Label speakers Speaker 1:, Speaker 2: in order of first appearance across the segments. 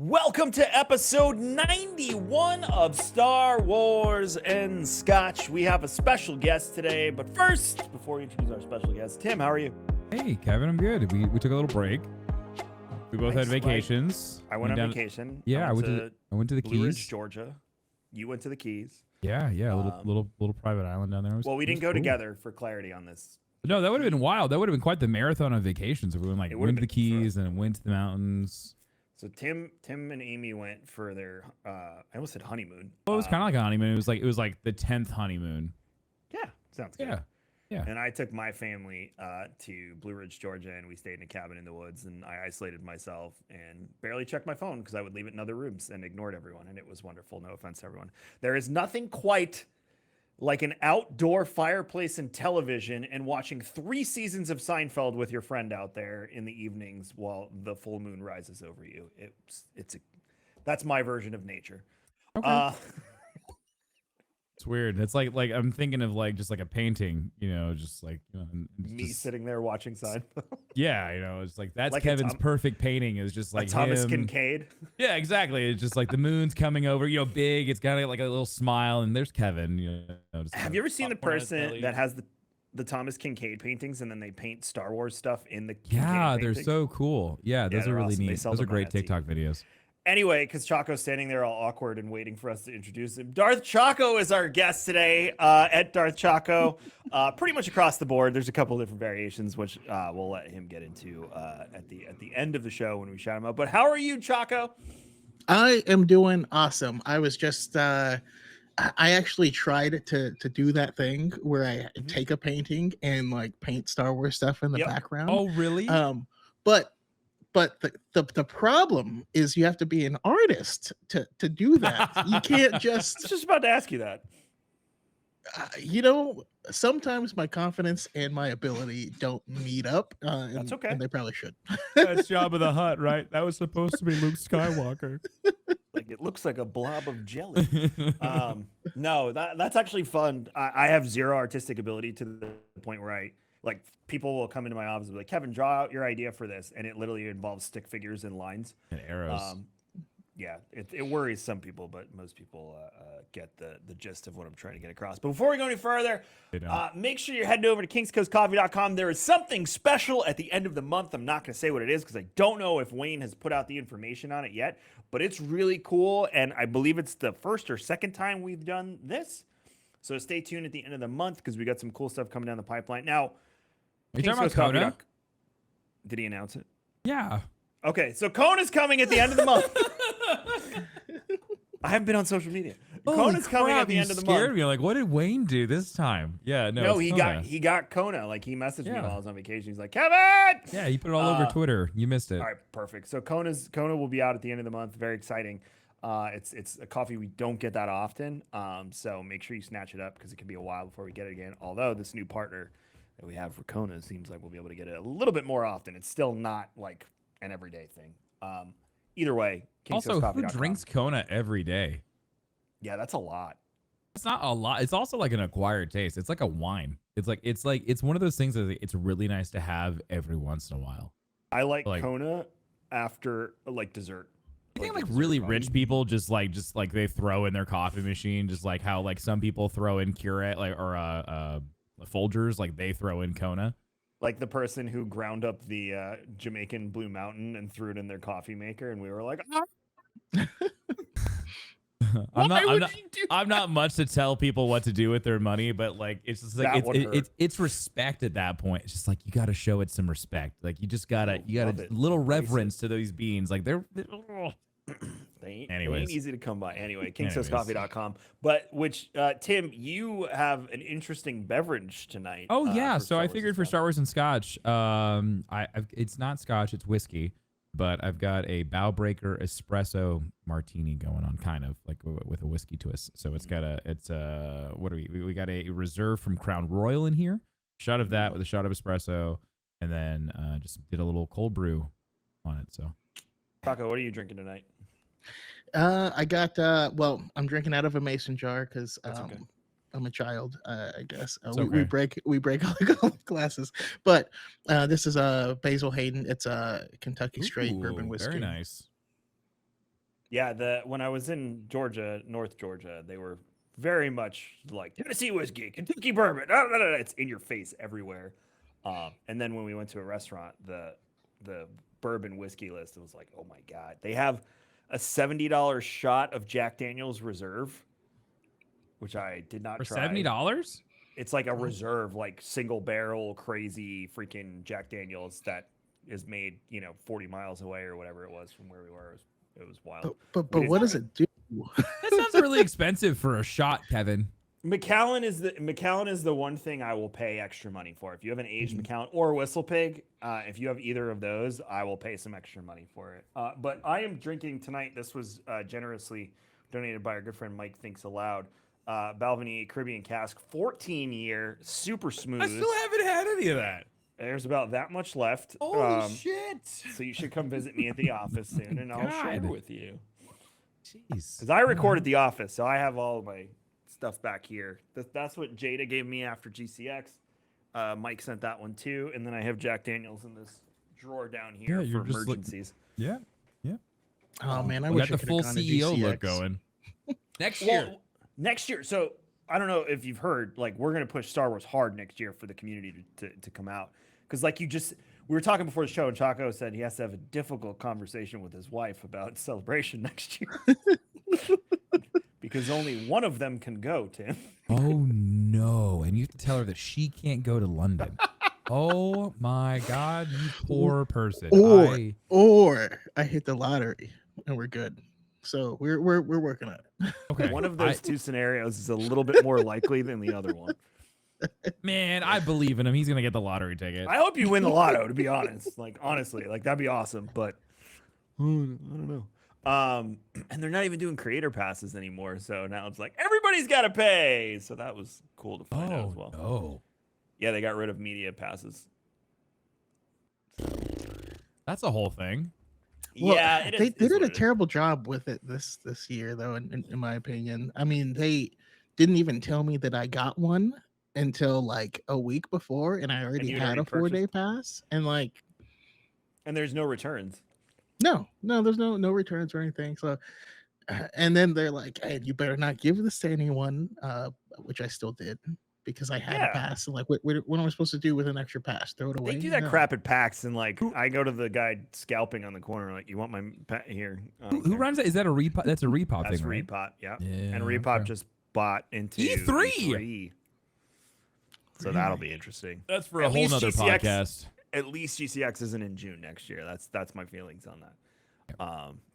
Speaker 1: Welcome to episode 91 of Star Wars and Scotch. We have a special guest today, but first, before we introduce our special guest, Tim, how are you?
Speaker 2: Hey, Kevin, I'm good. We took a little break. We both had vacations.
Speaker 1: I went on vacation.
Speaker 2: Yeah, I went to the
Speaker 1: Blue Ridge,
Speaker 2: Keys,
Speaker 1: Georgia. You went to the Keys.
Speaker 2: Yeah, a little private island down there.
Speaker 1: Well, we didn't go together for clarity on this.
Speaker 2: No, that would have been wild. That would have been quite the marathon of vacations if we went to the Keys and went to the mountains.
Speaker 1: So Tim and Amy went for their I almost said honeymoon.
Speaker 2: Well, it was kind of like a honeymoon. It was like the 10th honeymoon.
Speaker 1: Yeah, sounds good.
Speaker 2: Yeah.
Speaker 1: And I took my family to Blue Ridge, Georgia, and we stayed in a cabin in the woods, and I isolated myself and barely checked my phone because I would leave it in other rooms and ignored everyone, and it was wonderful. No offense to everyone. There is nothing quite like an outdoor fireplace and television and watching 3 seasons of Seinfeld with your friend out there in the evenings while the full moon rises over you. That's my version of nature.
Speaker 2: Okay. It's weird. It's like I'm thinking of just like a painting,
Speaker 1: Me sitting there watching Seinfeld.
Speaker 2: Yeah, it's like that's
Speaker 1: like
Speaker 2: Kevin's perfect painting is just like
Speaker 1: Thomas
Speaker 2: him.
Speaker 1: Kincaid.
Speaker 2: Yeah, exactly. It's just like the moon's coming over, big. It's got like a little smile, and there's Kevin.
Speaker 1: Have you ever seen the person that has the Thomas Kincaid paintings, and then they paint Star Wars stuff in the Kincaid
Speaker 2: they're
Speaker 1: paintings?
Speaker 2: so cool. Yeah, those are really
Speaker 1: awesome.
Speaker 2: neat. Those are great TikTok videos.
Speaker 1: Anyway, because Choco's standing there all awkward and waiting for us to introduce him, Darth Choco is our guest today. At Darth Choco, pretty much across the board. There's a couple different variations, which we'll let him get into at the end of the show when we shout him out. But how are you, Choco?
Speaker 3: I am doing awesome. I was just I actually tried to do that thing where I take a painting and paint Star Wars stuff in the background.
Speaker 2: Oh, really?
Speaker 3: But the problem is you have to be an artist to do that. You can't just.
Speaker 1: I was just about to ask you that.
Speaker 3: Sometimes my confidence and my ability don't meet up.
Speaker 1: That's okay.
Speaker 3: And they probably should.
Speaker 2: That's Jabba the Hutt, right? That was supposed to be Luke Skywalker.
Speaker 1: It looks like a blob of jelly. No, that's actually fun. I have zero artistic ability to the point where people will come into my office and be like, Kevin, draw out your idea for this. And it literally involves stick figures and lines.
Speaker 2: And arrows.
Speaker 1: Yeah, it worries some people, but most people get the gist of what I'm trying to get across. But before we go any further, make sure you're heading over to kingscoastcoffee.com. There is something special at the end of the month. I'm not going to say what it is because I don't know if Wayne has put out the information on it yet, but it's really cool. And I believe it's the first or second time we've done this. So stay tuned at the end of the month because we got some cool stuff coming down the pipeline. Now,
Speaker 2: are you talking about Kona?
Speaker 1: Did he announce it?
Speaker 2: Yeah.
Speaker 1: Okay, so Kona's coming at the end of the month. I haven't been on social media. Kona's coming at the end of the month.
Speaker 2: Scared me. Like, what did Wayne do this time? Yeah, no.
Speaker 1: He got Kona. Like, he messaged me while I was on vacation. He's like, Kevin!
Speaker 2: Yeah, he put it all over Twitter. You missed it.
Speaker 1: All right, perfect. So Kona will be out at the end of the month. Very exciting. It's a coffee we don't get that often. So make sure you snatch it up because it can be a while before we get it again. Although this new partner that we have for Kona seems like we'll be able to get it a little bit more often. It's still not like an everyday thing. Either way,
Speaker 2: also, who drinks Kona every day?
Speaker 1: Yeah, that's a lot.
Speaker 2: It's not a lot. It's also like an acquired taste. It's like a wine. It's one of those things that it's really nice to have every once in a while.
Speaker 1: I like Kona after dessert.
Speaker 2: I think really rich people just they throw in their coffee machine, just like how some people throw in Keurig or Folgers, they throw in Kona.
Speaker 1: Like the person who ground up the Jamaican Blue Mountain and threw it in their coffee maker, and we were like,
Speaker 2: I'm not much to tell people what to do with their money, but it's just it's respect at that point. It's just like you got to show it some respect. Like you got a little reverence to those beans. Like they're
Speaker 1: they ain't easy to come by. Anyway, kingscoastcoffee.com. But Tim, you have an interesting beverage tonight.
Speaker 2: Oh yeah, so I figured for Star Wars and Scotch, it's not Scotch, it's whiskey, but I've got a bow breaker espresso martini going on, kind of like with a whiskey twist. So we got a reserve from Crown Royal in here, shot of that with a shot of espresso, and then just did a little cold brew on it. So,
Speaker 1: Taco, what are you drinking tonight?
Speaker 3: I got I'm drinking out of a mason jar because
Speaker 1: okay.
Speaker 3: I'm a child, I guess.
Speaker 2: Okay.
Speaker 3: We break all the glasses. But this is a Basil Hayden. It's a Kentucky straight bourbon whiskey.
Speaker 2: Very nice.
Speaker 1: Yeah, when I was in Georgia, North Georgia, they were very much like Tennessee whiskey, Kentucky bourbon. It's in your face everywhere. And then when we went to a restaurant, the bourbon whiskey list, it was like, oh my god, they have a $70 shot of Jack Daniel's Reserve, which I did not
Speaker 2: For
Speaker 1: try.
Speaker 2: $70?
Speaker 1: It's like a reserve, like single barrel, crazy freaking Jack Daniel's that is made, 40 miles away or whatever it was from where we were. It was wild.
Speaker 3: But what does it do?
Speaker 2: That sounds really expensive for a shot, Kevin.
Speaker 1: Macallan is the one thing I will pay extra money for. If you have an aged Macallan or a Whistle Pig, if you have either of those, I will pay some extra money for it. But I am drinking tonight. This was generously donated by our good friend Mike Thinks Aloud. Balvenie Caribbean Cask, 14-year, super smooth.
Speaker 2: I still haven't had any of that.
Speaker 1: There's about that much left.
Speaker 2: Holy shit!
Speaker 1: So you should come visit me at the office soon, and I'll share with you.
Speaker 2: Jeez.
Speaker 1: Because I record at the office, so I have all of my stuff back here. That's what Jada gave me after GCX. Mike sent that one too, and then I have Jack Daniels in this drawer down here for emergencies.
Speaker 2: Yeah.
Speaker 3: Oh man, I
Speaker 2: We
Speaker 3: wish
Speaker 2: got
Speaker 3: I
Speaker 2: the
Speaker 3: could
Speaker 2: full
Speaker 3: have gone to
Speaker 2: CEO
Speaker 3: GCX.
Speaker 2: look going. Next year.
Speaker 1: Next year. So I don't know if you've heard, like, we're gonna push Star Wars hard next year for the community to come out. Because like we were talking before the show, and Choco said he has to have a difficult conversation with his wife about Celebration next year. Because only one of them can go, Tim.
Speaker 2: Oh no! And you have to tell her that she can't go to London. Oh my God, you poor person.
Speaker 3: Or I hit the lottery and we're good. So we're working on it.
Speaker 2: Okay.
Speaker 1: One of those two scenarios is a little bit more likely than the other one.
Speaker 2: Man, I believe in him. He's gonna get the lottery ticket.
Speaker 1: I hope you win the lotto, to be honest. Like, honestly, like that'd be awesome. But I don't know. And they're not even doing creator passes anymore. So now it's like everybody's got to pay. So that was cool to find out as well.
Speaker 2: Oh,
Speaker 1: Yeah, they got rid of media passes.
Speaker 2: that's a whole thing.
Speaker 3: Well,
Speaker 1: Yeah, it is.
Speaker 3: they did a
Speaker 1: it is.
Speaker 3: terrible job with it this year, though. In my opinion, I mean, they didn't even tell me that I got one until like a week before, and I already
Speaker 1: you'd
Speaker 3: had
Speaker 1: already
Speaker 3: a 4-day pass. And like,
Speaker 1: And there's no returns.
Speaker 3: no, there's no returns or anything. So, and then they're like, "Hey, you better not give this to anyone," which I still did because I had a pass. And like, what am I supposed to do with an extra pass? Throw it away?
Speaker 1: They do that
Speaker 3: No.
Speaker 1: crap at PAX, and like I go to the guy scalping on the corner, like, you want my here?
Speaker 2: Who runs that? Is that a repop? That's a repop
Speaker 1: That's
Speaker 2: thing, right?
Speaker 1: Repop, yeah.
Speaker 2: Yeah,
Speaker 1: And Repop
Speaker 2: okay.
Speaker 1: just bought into
Speaker 2: E3.
Speaker 1: So that'll be interesting.
Speaker 2: That's for
Speaker 1: At
Speaker 2: a whole
Speaker 1: least
Speaker 2: nother
Speaker 1: GCX
Speaker 2: podcast.
Speaker 1: At least GCX isn't in June next year. That's my feelings on that.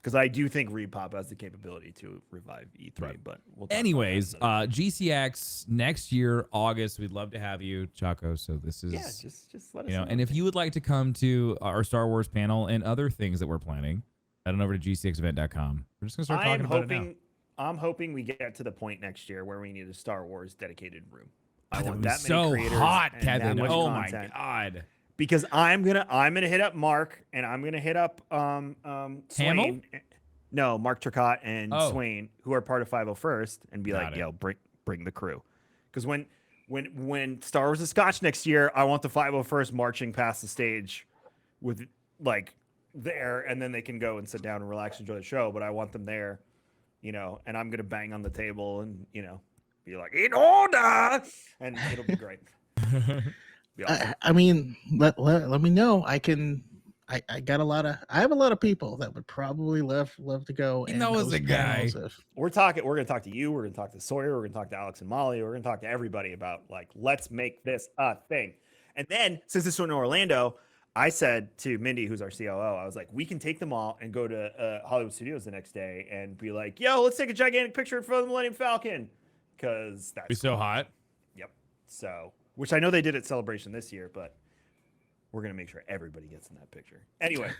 Speaker 1: Because I do think Repop has the capability to revive E3.
Speaker 2: Right.
Speaker 1: But we'll talk
Speaker 2: Anyways,
Speaker 1: about that
Speaker 2: GCX next year, August. We'd love to have you, Choco. So this is,
Speaker 1: another- yeah, just let us
Speaker 2: you know,
Speaker 1: know.
Speaker 2: and if you would like to come to our Star Wars panel and other things that we're planning, head on over to gcxevent.com. We're just gonna start talking about it now.
Speaker 1: I'm hoping we get to the point next year where we need a Star Wars dedicated room. I
Speaker 2: That
Speaker 1: want
Speaker 2: would be
Speaker 1: that many
Speaker 2: so
Speaker 1: creators
Speaker 2: hot,
Speaker 1: and that
Speaker 2: Kevin.
Speaker 1: much
Speaker 2: Oh
Speaker 1: content.
Speaker 2: my God.
Speaker 1: Because I'm gonna hit up Mark, and I'm gonna hit up Swain. No, Mark Turcotte and Swain, who are part of 501st, and be like, yo, bring the crew. Because when Star Wars is Scotch next year, I want the 501st marching past the stage with like there, and then they can go and sit down and relax, enjoy the show. But I want them there, and I'm gonna bang on the table and be like, in order, and it'll be great. Be awesome.
Speaker 3: I mean, let me know. I got I have a lot of people that would probably love to go.
Speaker 2: You know, as a guy,
Speaker 1: we're gonna talk to you. We're gonna talk to Sawyer. We're gonna talk to Alex and Molly. We're gonna talk to everybody about like, let's make this a thing. And then since this went to Orlando, I said to Mindy, who's our COO, I was like, we can take them all and go to Hollywood Studios the next day and be like, yo, let's take a gigantic picture for the Millennium Falcon, because that's
Speaker 2: be so hot.
Speaker 1: Yep. So, which I know they did at Celebration this year, but we're going to make sure everybody gets in that picture. Anyway,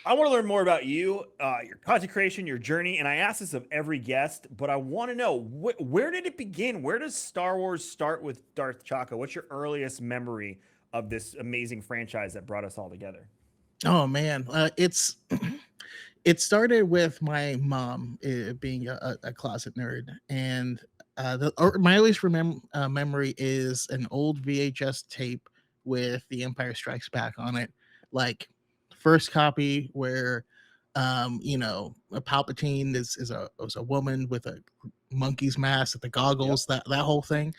Speaker 1: I want to learn more about you, your content creation, your journey. And I ask this of every guest, but I want to know, where did it begin? Where does Star Wars start with Darth Choco? What's your earliest memory of this amazing franchise that brought us all together?
Speaker 3: Oh, man. It started with my mom being a closet nerd. And my earliest memory is an old VHS tape with The Empire Strikes Back on it, like first copy, where You know, a Palpatine was a woman with a monkey's mask, the goggles, that whole thing.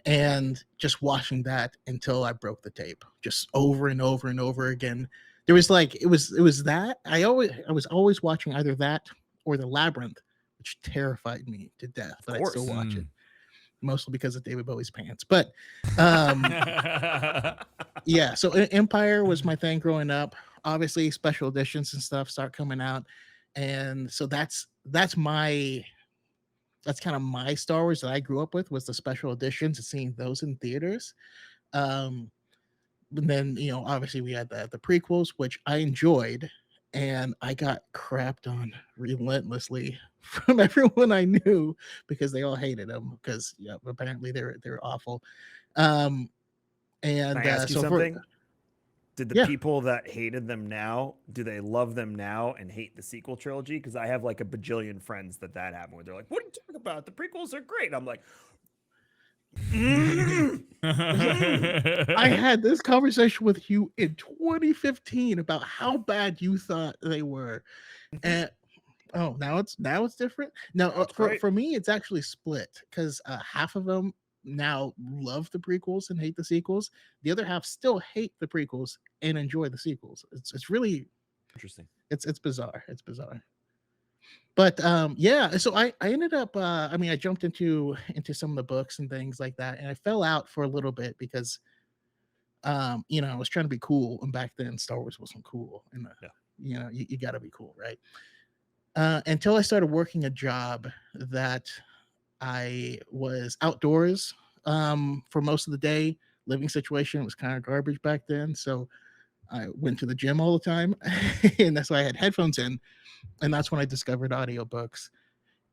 Speaker 3: And just watching that until I broke the tape, just over and over and over again. There was like it was that I was always watching either that or the Labyrinth, which terrified me to death, but I'd still watch it, mostly because of David Bowie's pants. But yeah, so Empire was my thing growing up. Obviously, special editions and stuff start coming out, and so that's kind of my Star Wars that I grew up with, was the special editions and seeing those in theaters. Um, and then, you know, obviously we had the prequels, which I enjoyed, and I got crapped on relentlessly from everyone I knew because they all hated them because, yeah, apparently they're awful. Um,
Speaker 1: Can
Speaker 3: and
Speaker 1: I ask you
Speaker 3: so
Speaker 1: something? Did the
Speaker 3: yeah,
Speaker 1: people that hated them now, do they love them now and hate the sequel trilogy? Because I have like a bajillion friends that happened where they're like, "What are you talking about? The prequels are great." I'm like,
Speaker 3: I had this conversation with you in 2015 about how bad you thought they were, and oh, now it's different. Now,
Speaker 1: That's great.
Speaker 3: for me, it's actually split because half of them now love the prequels and hate the sequels. The other half still hate the prequels and enjoy the sequels. It's really
Speaker 1: Interesting.
Speaker 3: it's bizarre. It's bizarre. But yeah, so I ended up I mean, I jumped into some of the books and things like that, and I fell out for a little bit because you know, I was trying to be cool, and back then Star Wars wasn't cool, and
Speaker 1: Yeah.
Speaker 3: you know, you got to be cool, right? Until I started working a job that I was outdoors for most of the day. Living situation was kind of garbage back then, so I went to the gym all the time, and that's why I had headphones in, and that's when I discovered audiobooks,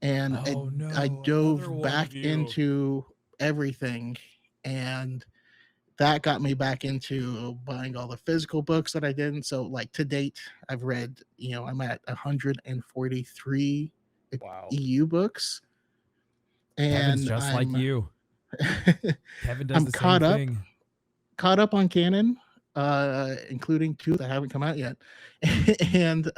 Speaker 3: and
Speaker 2: Oh
Speaker 3: I
Speaker 2: no, another
Speaker 3: dove
Speaker 2: one
Speaker 3: back
Speaker 2: of you.
Speaker 3: into everything, and that got me back into buying all the physical books that I didn't. So, like, to date, I've read, you know, I'm at 143
Speaker 1: Wow.
Speaker 3: EU books,
Speaker 2: Kevin's
Speaker 3: and
Speaker 2: just like you. Kevin does
Speaker 3: I'm
Speaker 2: the same thing.
Speaker 3: caught up on canon, including two that haven't come out yet. and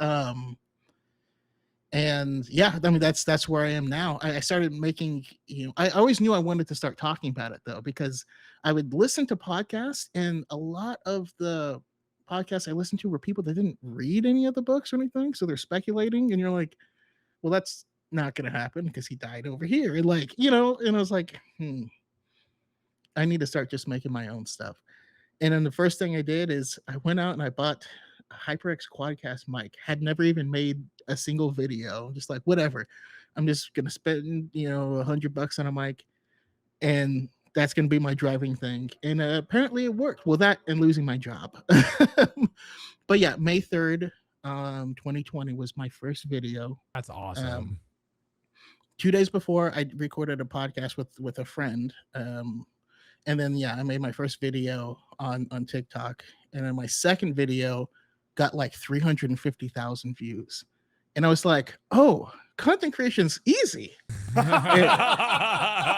Speaker 3: and yeah, I mean, that's where I am now. I started making, you know, I always knew I wanted to start talking about it though, because I would listen to podcasts, and a lot of the podcasts I listened to were people that didn't read any of the books or anything, so they're speculating, and you're like, well, that's not gonna happen because he died over here, and like, you know, and I was like, I need to start just making my own stuff. And then the first thing I did is I went out and I bought a HyperX Quadcast mic. Had never even made a single video. Just like, whatever. I'm just gonna spend, you know, $100 on a mic, and that's gonna be my driving thing. And apparently it worked. Well, that and losing my job. But yeah, May 3rd, 2020 was my first video.
Speaker 2: That's awesome.
Speaker 3: 2 days before, I recorded a podcast with a friend. And then yeah, I made my first video on TikTok, and then my second video got like 350,000 views, and I was like, oh, content creation's easy.
Speaker 2: Yeah,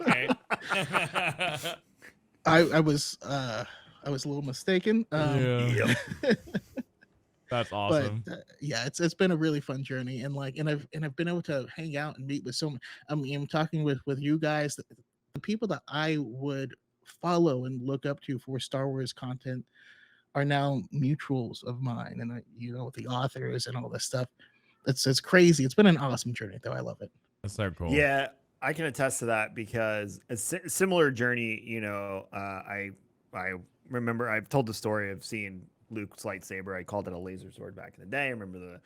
Speaker 2: okay.
Speaker 3: I was a little mistaken.
Speaker 2: Yeah.
Speaker 1: Yep.
Speaker 2: That's
Speaker 3: But
Speaker 2: awesome.
Speaker 3: yeah, it's been a really fun journey, and like, and I've been able to hang out and meet with I mean, I'm talking with you guys, the people that I would follow and look up to for Star Wars content are now mutuals of mine, and you know, the authors and all this stuff. It's crazy. It's been an awesome journey, though. I love it.
Speaker 2: That's so cool.
Speaker 1: Yeah, I can attest to that because a similar journey. You know, I remember I've told the story of seeing Luke's lightsaber. I called it a laser sword back in the day. I remember the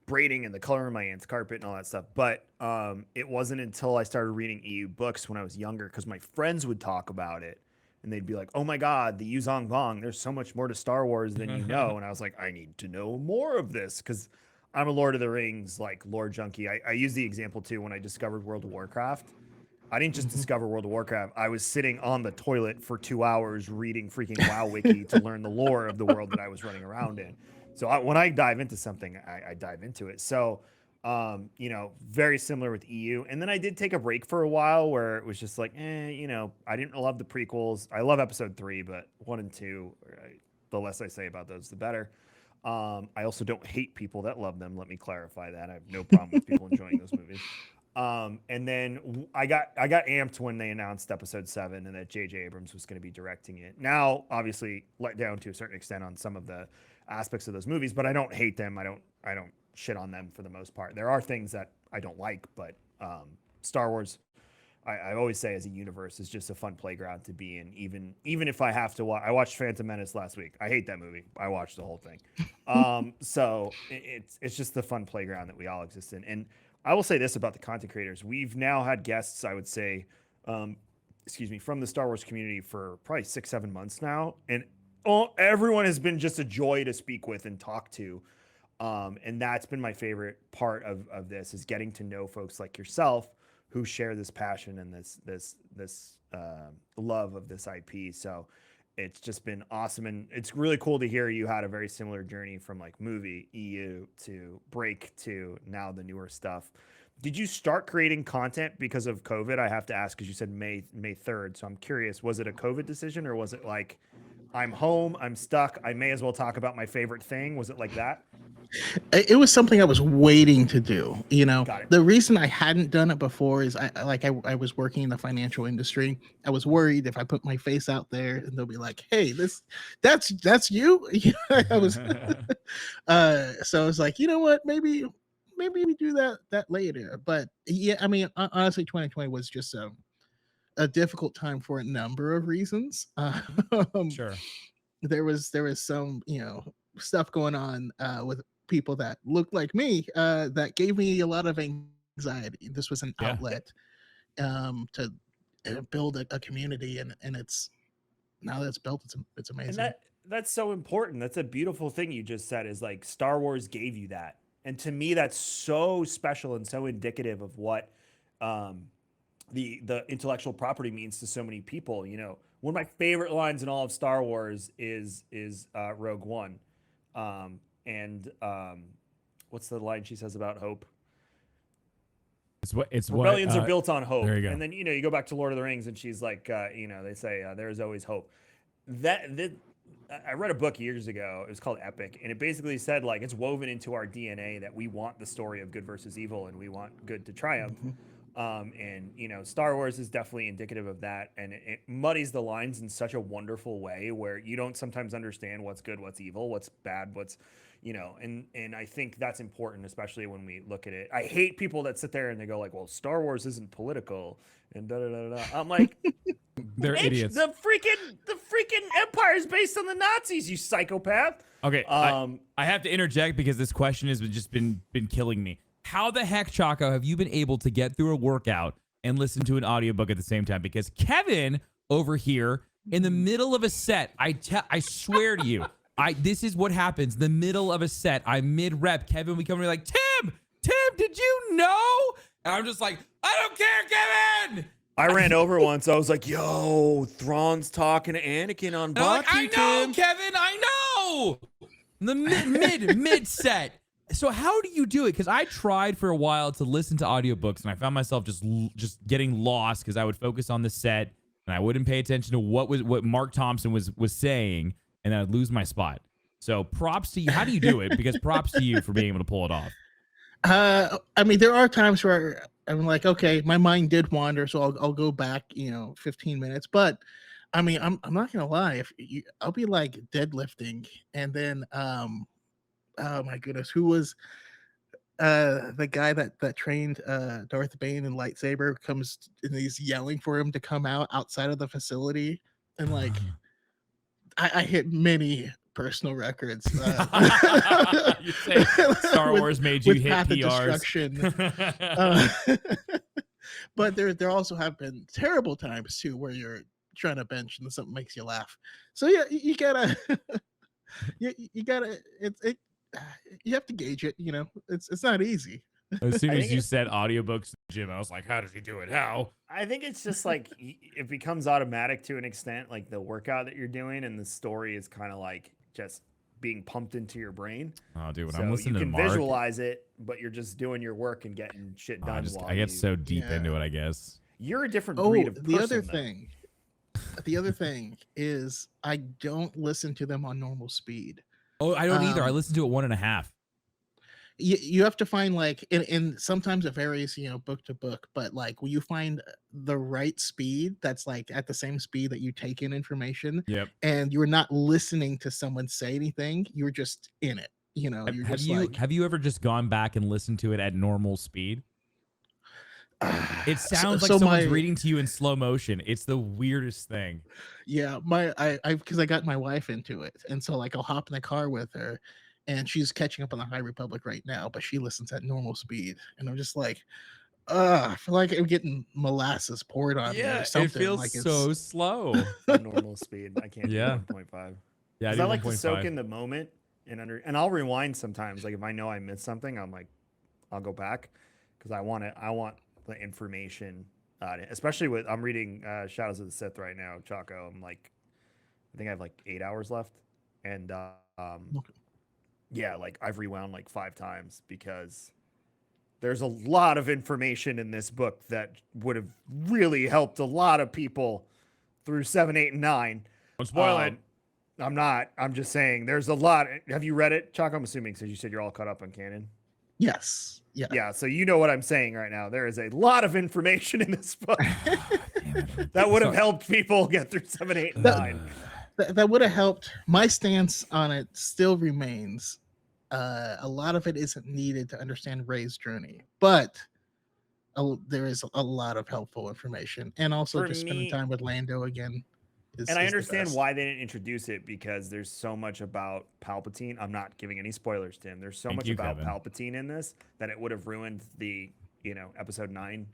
Speaker 1: braiding and the color of my aunt's carpet and all that stuff. But it wasn't until I started reading EU books when I was younger, because my friends would talk about it and they'd be like, "Oh my God, the Yuzong Vong, there's so much more to Star Wars than you know." And I was like, I need to know more of this because I'm a Lord of the Rings like lore junkie. I use the example too when I discovered World of Warcraft. I didn't just discover World of Warcraft. I was sitting on the toilet for 2 hours reading freaking WoW Wiki to learn the lore of the world that I was running around in. So when I dive into something, I dive into it. So, you know, very similar with EU. And then I did take a break for a while where it was just like, you know, I didn't love the prequels. I love episode 3, but 1 and 2, the less I say about those, the better. I also don't hate people that love them. Let me clarify that. I have no problem with people enjoying those movies. And then I got amped when they announced episode 7 and that J.J. Abrams was going to be directing it. Now, obviously, let down to a certain extent on some of the aspects of those movies, but I don't hate them. I don't shit on them for the most part. There are things that I don't like, but Star Wars, I always say, as a universe, is just a fun playground to be in. Even if I have to watch, I watched Phantom Menace last week. I hate that movie. I watched the whole thing. So it's just the fun playground that we all exist in. And I will say this about the content creators: we've now had guests, I would say, from the Star Wars community for probably 6-7 months now, and everyone has been just a joy to speak with and talk to. And that's been my favorite part of this, is getting to know folks like yourself who share this passion and this love of this IP. So it's just been awesome, and it's really cool to hear you had a very similar journey from like movie EU to break to now the newer stuff. Did you start creating content because of COVID? I have to ask, because you said May 3rd. So I'm curious, was it a COVID decision, or was it like, I'm home, I'm stuck, I may as well talk about my favorite thing? Was it like that?
Speaker 3: It was something I was waiting to do. You know,
Speaker 1: Got it.
Speaker 3: the reason I hadn't done it before is I was working in the financial industry. I was worried if I put my face out there and they'll be like, "Hey, that's you." I was, so I was like, you know what, maybe we do that later. But yeah, I mean, honestly, 2020 was just a difficult time for a number of reasons.
Speaker 2: Sure.
Speaker 3: There was some stuff going on with people that looked like me that gave me a lot of anxiety. This was an outlet to build a community, and it's now that it's built, it's amazing.
Speaker 1: And that's so important. That's a beautiful thing you just said, is like Star Wars gave you that. And to me, that's so special and so indicative of what the intellectual property means to so many people. You know, one of my favorite lines in all of Star Wars is Rogue One. What's the line she says about hope? Rebellions are built on hope.
Speaker 2: There you go.
Speaker 1: And then, you go back to Lord of the Rings and she's like, they say there is always hope. I read a book years ago. It was called Epic, and it basically said, like, it's woven into our DNA that we want the story of good versus evil, and we want good to triumph. Star Wars is definitely indicative of that, and it muddies the lines in such a wonderful way where you don't sometimes understand what's good, what's evil, what's bad, what's, and I think that's important, especially when we look at it. I hate people that sit there and they go like, well, Star Wars isn't political and da da da da. I'm like,
Speaker 2: they're idiots.
Speaker 1: The freaking empire is based on the Nazis, you psychopath.
Speaker 2: Okay, I have to interject because this question has just been killing me. How the heck, Choco, have you been able to get through a workout and listen to an audiobook at the same time? Because Kevin over here in the middle of a set, I swear to you, this is what happens. The middle of a set, I'm mid-rep. Kevin, we come and we're like, Tim, did you know? And I'm just like, I don't care, Kevin.
Speaker 1: I ran over once. I was like, yo, Thrawn's talking to Anakin on Batu,
Speaker 2: I know, Kevin, I know. The mid set. So how do you do it? Because I tried for a while to listen to audiobooks, and I found myself just getting lost because I would focus on the set and I wouldn't pay attention to what Mark Thompson was saying, and I'd lose my spot. So props to you. How do you do it? Because props to you for being able to pull it off.
Speaker 3: I mean, there are times where I'm like, okay, my mind did wander, so I'll go back, 15 minutes. But I mean, I'm not gonna lie, I'll be like deadlifting, and then oh my goodness, who was the guy that trained Darth Bane in lightsaber comes and he's yelling for him to come outside of the facility, and like I hit many personal records.
Speaker 2: You say Star Wars made you hit PRs.
Speaker 3: But there also have been terrible times too where you're trying to bench and something makes you laugh. So yeah, you gotta you gotta you have to gauge it. It's not easy.
Speaker 2: As soon as you said audiobooks, Jim, I was like, how does he do it? How?
Speaker 1: I think it's just like it becomes automatic to an extent, like the workout that you're doing, and the story is kind of like just being pumped into your brain.
Speaker 2: Oh, dude, when
Speaker 1: so
Speaker 2: I'm listening to
Speaker 1: you can
Speaker 2: Mark,
Speaker 1: visualize it, but you're just doing your work and getting shit done.
Speaker 2: I get so deep into it, I guess.
Speaker 1: You're a different breed of person.
Speaker 3: The other thing is I don't listen to them on normal speed.
Speaker 2: Oh, I don't either. I
Speaker 3: Um,
Speaker 2: listened to it 1.5.
Speaker 3: you have to find like, and sometimes it varies, book to book, but like when you find the right speed that's like at the same speed that you take in information,
Speaker 2: Yep.
Speaker 3: and you're not listening to someone say anything, you're just in it.
Speaker 2: Have,
Speaker 3: You're
Speaker 2: have
Speaker 3: just
Speaker 2: you
Speaker 3: like,
Speaker 2: have you ever just gone back and listened to it at normal speed? It
Speaker 3: so,
Speaker 2: sounds like
Speaker 3: so
Speaker 2: someone's
Speaker 3: my
Speaker 2: reading to you in slow motion. It's the weirdest thing.
Speaker 3: yeah, my I because I got my wife into it, and so like I'll hop in the car with her, and she's catching up on the High Republic right now, but she listens at normal speed, and I'm just like, I feel like I'm getting molasses poured on me or
Speaker 2: Yeah, it
Speaker 3: something.
Speaker 2: feels
Speaker 3: Like it's
Speaker 2: so slow.
Speaker 1: At normal speed. I can't do
Speaker 2: Yeah.
Speaker 1: 1.5
Speaker 2: Yeah, I
Speaker 1: because
Speaker 2: do
Speaker 1: I like to soak
Speaker 2: 1.5.
Speaker 1: in the moment and I'll rewind sometimes. Like if I know I missed something, I'm like, I'll go back because I want it. I want the information, especially with I'm reading Shadows of the Sith right now, Choco. I'm like, I think I have like 8 hours left, and yeah, like I've rewound like 5 times because there's a lot of information in this book that would have really helped a lot of people through 7, 8, and 9.
Speaker 2: Don't spoil it.
Speaker 1: I'm not. I'm just saying there's a lot. Have you read it, Chuck? I'm assuming since you said you're all caught up on canon.
Speaker 3: yes, yeah.
Speaker 1: Yeah, so you know what I'm saying right now. There is a lot of information in this book that would have helped people get through 7, 8, and
Speaker 3: That
Speaker 1: 9.
Speaker 3: that would have helped. My stance on it still remains. A lot of it isn't needed to understand Rey's journey, but there is a lot of helpful information, and also
Speaker 1: For
Speaker 3: just spending
Speaker 1: me,
Speaker 3: time with Lando again
Speaker 1: and I
Speaker 3: is the
Speaker 1: understand
Speaker 3: best.
Speaker 1: why they didn't introduce it because there's so much about Palpatine. I'm not giving any spoilers, Tim. There's so
Speaker 2: Thank
Speaker 1: much
Speaker 2: you,
Speaker 1: about
Speaker 2: Kevin.
Speaker 1: Palpatine in this that it would have ruined the, episode 9.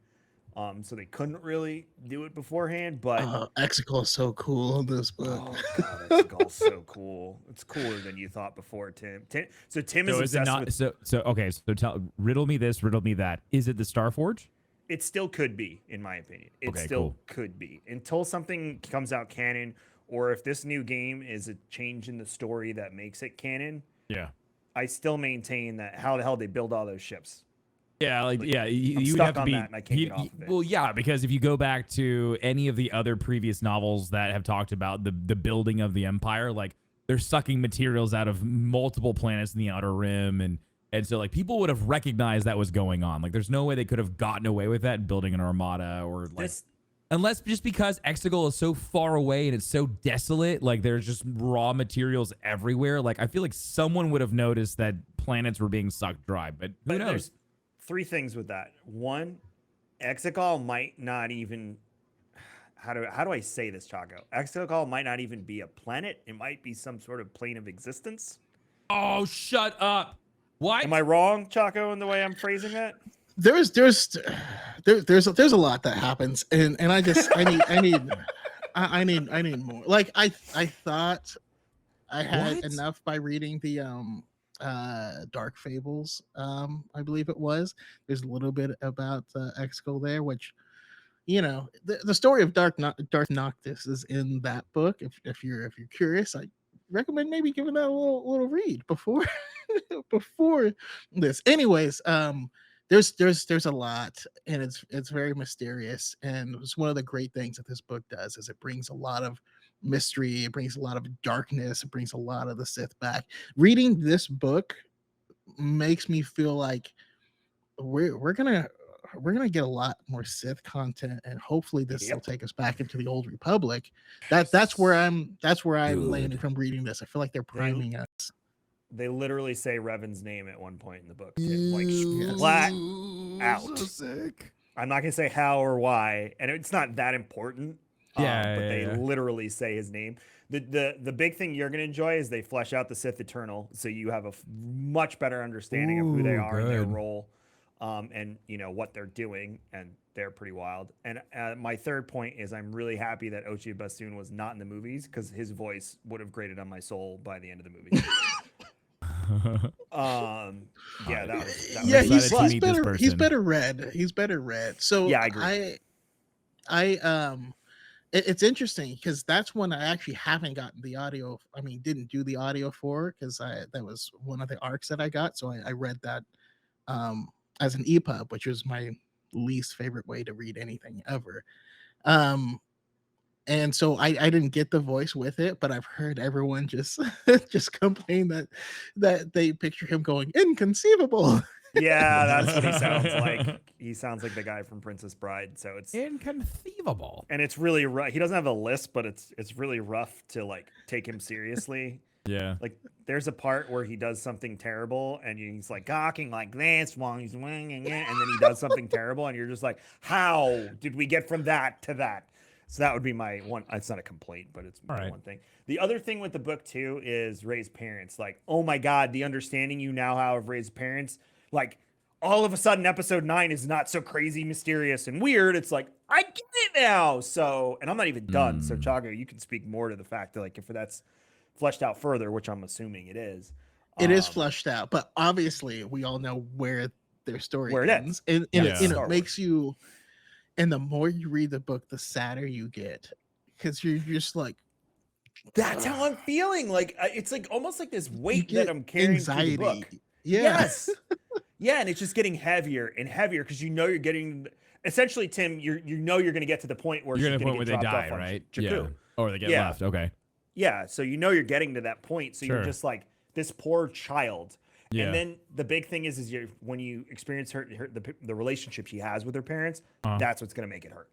Speaker 1: So they couldn't really do it beforehand, but
Speaker 3: Exegol is so cool in this book.
Speaker 1: oh god, Exegol's so cool. It's cooler than you thought before, Tim. So Tim is
Speaker 2: So is it
Speaker 1: obsessed
Speaker 2: not
Speaker 1: with.
Speaker 2: so okay, so riddle me this, riddle me that. Is it the Starforge?
Speaker 1: It still could be, in my opinion. It
Speaker 2: Okay,
Speaker 1: still
Speaker 2: cool.
Speaker 1: could be until something comes out canon, or if this new game is a change in the story that makes it canon.
Speaker 2: Yeah.
Speaker 1: I still maintain that how the hell they build all those ships.
Speaker 2: Yeah, like yeah, you
Speaker 1: I'm
Speaker 2: would
Speaker 1: stuck
Speaker 2: have to
Speaker 1: on
Speaker 2: be.
Speaker 1: that and I can't get off of it.
Speaker 2: Well, yeah, because if you go back to any of the other previous novels that have talked about the building of the Empire, like they're sucking materials out of multiple planets in the Outer Rim, and so like people would have recognized that was going on. Like, there's no way they could have gotten away with that building an armada or like. Unless just because Exegol is so far away and it's so desolate, like there's just raw materials everywhere. Like I feel like someone would have noticed that planets were being sucked dry, but who knows?
Speaker 1: There's 3 things with that. One, Exegol might not even how do I say this, Chaco? Exegol might not even be a planet. It might be some sort of plane of existence.
Speaker 2: Oh, shut up! What?
Speaker 1: Am I wrong, Chaco, in the way I'm phrasing that?
Speaker 3: There's a lot that happens, and I need more. Like I thought I had
Speaker 2: What?
Speaker 3: enough by reading the Dark Fables, I believe it was. There's a little bit about Exegol there, which the story of Darth Noctis is in that book. If you're curious, I recommend maybe giving that a little read before before this. Anyways, there's a lot, and it's very mysterious, and it's one of the great things that this book does is it brings a lot of mystery, it brings a lot of darkness, it brings a lot of the Sith back. Reading this book makes me feel like we're gonna get a lot more Sith content, and hopefully this will take us back into the old Republic. That's where I'm landing from reading this. I feel like they're priming us.
Speaker 1: They literally say Revan's name at one point in the book, like flat out.
Speaker 2: So sick.
Speaker 1: I'm not gonna say how or why, and it's not that important.
Speaker 2: Yeah,
Speaker 1: but
Speaker 2: yeah,
Speaker 1: they
Speaker 2: yeah.
Speaker 1: literally say his name. The big thing you're gonna enjoy is they flesh out the Sith Eternal, so you have a much better understanding of who they are and their role, and what they're doing, and they're pretty wild. And my third point is I'm really happy that Ochi Bassoon was not in the movies because his voice would have grated on my soul by the end of the movie. Yeah, that was
Speaker 3: Yeah,
Speaker 2: excited to meet this
Speaker 3: he's
Speaker 2: person.
Speaker 3: better read. He's better read. So
Speaker 1: yeah, I agree.
Speaker 3: It's interesting because that's one I actually haven't gotten the audio. I mean, didn't do the audio for because that was one of the arcs that I got. So I read that as an EPUB, which was my least favorite way to read anything ever. Um, And so I didn't get the voice with it, but I've heard everyone just just complain that they picture him going inconceivable.
Speaker 1: Yeah, that's what he sounds like. He sounds like the guy from Princess Bride. So it's
Speaker 2: Inconceivable.
Speaker 1: and it's really rough. He doesn't have a lisp, but it's really rough to like take him seriously.
Speaker 2: Yeah.
Speaker 1: Like there's a part where he does something terrible and he's like gawking like this while he's winging it, and then he does something terrible and you're just like, how did we get from that to that? So that would be my one. It's not a complaint, but it's my one thing. The other thing with the book too is Rey's parents. Like, oh my God, the understanding you now have of Rey's parents. Like, all of a sudden, episode 9 is not so crazy, mysterious, and weird. It's like, I get it now. So, and I'm not even done. So, Chago, you can speak more to the fact that, like, if that's fleshed out further, which I'm assuming it is.
Speaker 3: It is fleshed out, but obviously we all know where their story
Speaker 1: Where it
Speaker 3: ends.
Speaker 1: ends.
Speaker 3: And
Speaker 1: Yeah.
Speaker 3: it makes you, and the more you read the book, the sadder you get. Because you're just like,
Speaker 1: that's how I'm feeling. Like, it's like almost like this weight
Speaker 3: get
Speaker 1: that I'm carrying
Speaker 3: anxiety.
Speaker 1: through the book.
Speaker 3: Yeah.
Speaker 1: Yes. Yeah, and it's just getting heavier and heavier because you know you're getting essentially, Tim, you know you're gonna get to the point where
Speaker 2: You're
Speaker 1: she's
Speaker 2: gonna
Speaker 1: gonna
Speaker 2: point
Speaker 1: get
Speaker 2: where they
Speaker 1: dropped
Speaker 2: die,
Speaker 1: off on
Speaker 2: right?
Speaker 1: Jakku.
Speaker 2: Yeah. Or they get
Speaker 1: Yeah.
Speaker 2: left. Okay.
Speaker 1: Yeah, so you know you're getting to that point. So
Speaker 2: Sure.
Speaker 1: you're just like this poor child.
Speaker 2: Yeah.
Speaker 1: And then the big thing is you when you experience the relationship she has with her parents, that's what's gonna make it hurt.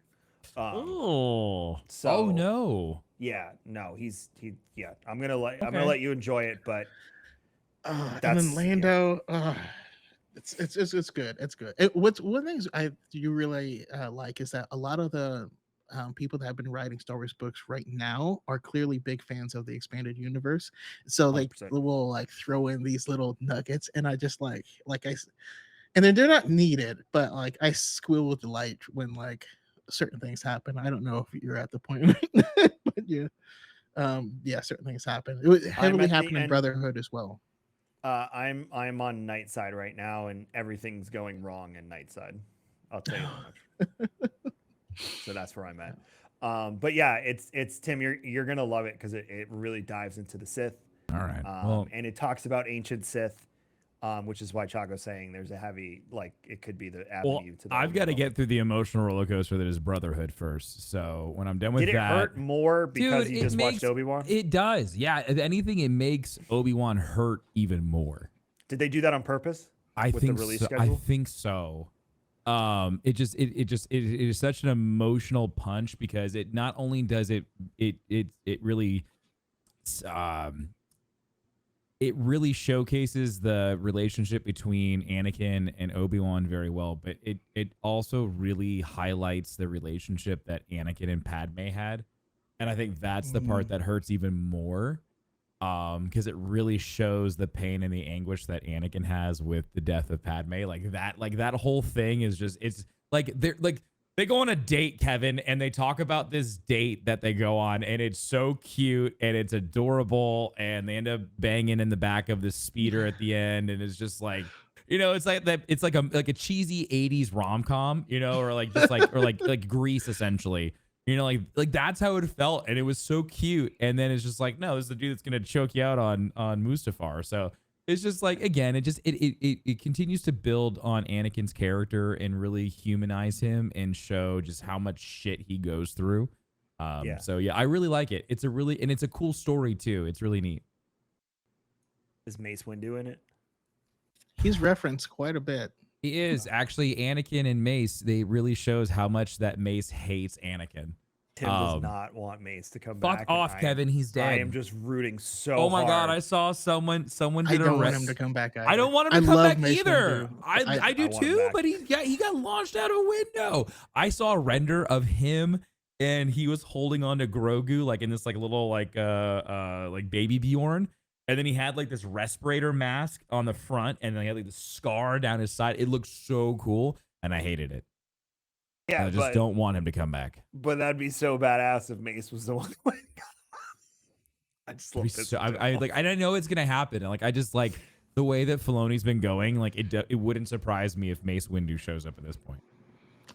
Speaker 2: Oh.
Speaker 1: So,
Speaker 2: oh no.
Speaker 1: Yeah, no, yeah. I'm gonna let you enjoy it, but
Speaker 3: and then Lando, it's good. It's good. What's one thing you really like is that a lot of the people that have been writing Star Wars books right now are clearly big fans of the expanded universe. So they
Speaker 1: 100%.
Speaker 3: will like throw in these little nuggets, and I just and then they're not needed, but like I squeal with delight when like certain things happen. I don't know if you're at the point, but yeah, certain things happen. It would heavily happen in Brotherhood as well.
Speaker 1: I'm on night side right now, and everything's going wrong in night side. I'll tell you that much. So that's where I'm at. But yeah, it's Tim. You're gonna love it because it really dives into the Sith.
Speaker 2: All right.
Speaker 1: And it talks about ancient Sith, which is why Chaco's saying there's a heavy it could be the avenue to.
Speaker 2: I've got to get through the emotional roller coaster that is Brotherhood first. So when I'm done with
Speaker 1: Did it hurt more because you just watched Obi-Wan?
Speaker 2: It does. Yeah. If anything, it makes Obi-Wan hurt even more.
Speaker 1: Did they do that on purpose?
Speaker 2: I think
Speaker 1: the release
Speaker 2: so.
Speaker 1: schedule?
Speaker 2: I think so. It is such an emotional punch because it not only does it really it really showcases the relationship between Anakin and Obi-Wan very well, but it also really highlights the relationship that Anakin and Padme had. And I think that's the part that hurts even more. Because it really shows the pain and the anguish that Anakin has with the death of Padme. Like that whole thing is just, it's like they go on a date, Kevin, and they talk about this date that they go on, and it's so cute and it's adorable, and they end up banging in the back of this speeder at the end, and it's just like, you know, it's like that. It's like a cheesy 80s rom-com, you know, or like just like like Grease essentially. You know, like that's how it felt, and it was so cute. And then it's just like, no, this is the dude that's gonna choke you out on Mustafar. So it's just like, again, it continues to build on Anakin's character and really humanize him and show just how much shit he goes through. So yeah, I really like it. It's a cool story too. It's really neat.
Speaker 1: Is Mace Windu in it?
Speaker 3: He's referenced quite a bit.
Speaker 2: He is actually Anakin and Mace. They really shows how much that Mace hates Anakin.
Speaker 1: Tim does not want Mace to come
Speaker 2: fuck
Speaker 1: back.
Speaker 2: Fuck off, Kevin. He's dead.
Speaker 1: I am just rooting so
Speaker 2: Oh my
Speaker 1: hard.
Speaker 2: God, I saw someone
Speaker 3: I don't want him to come back either.
Speaker 2: I don't want him to come back
Speaker 3: Mace
Speaker 2: either.
Speaker 3: Windu.
Speaker 2: I do too, but he got launched out a window. I saw a render of him and he was holding on to Grogu like in this like little like baby Bjorn. And then he had like this respirator mask on the front, and then he had like the scar down his side. It looked so cool, and I hated it.
Speaker 1: Yeah,
Speaker 2: I just don't want him to come back.
Speaker 1: But that'd be so badass if Mace was the one. I just love this.
Speaker 2: I don't know it's gonna happen. Like I just like the way that Filoni's been going. Like it wouldn't surprise me if Mace Windu shows up at this point.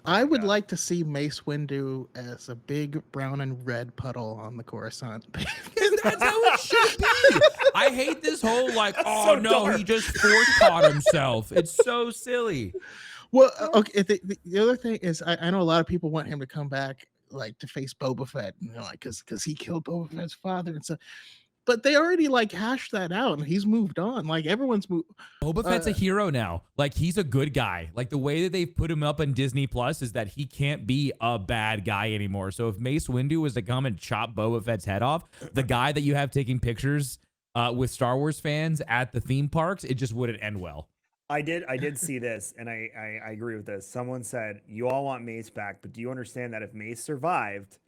Speaker 3: I would like to see Mace Windu as a big brown and red puddle on the Coruscant.
Speaker 2: That's how it should be. I hate this whole like, oh
Speaker 1: so
Speaker 2: no,
Speaker 1: dark.
Speaker 2: he just force caught himself. It's so silly.
Speaker 3: Well, okay. The other thing is, I know a lot of people want him to come back like to face Boba Fett, you know, like because he killed Boba Fett's father and stuff. But they already like hashed that out, and he's moved on. Like everyone's moved.
Speaker 2: Boba Fett's a hero now. Like he's a good guy. Like the way that they've put him up on Disney Plus is that he can't be a bad guy anymore. So if Mace Windu was to come and chop Boba Fett's head off, the guy that you have taking pictures with Star Wars fans at the theme parks, it just wouldn't end well.
Speaker 1: I did see this, and I agree with this. Someone said, you all want Mace back, but do you understand that if Mace survived,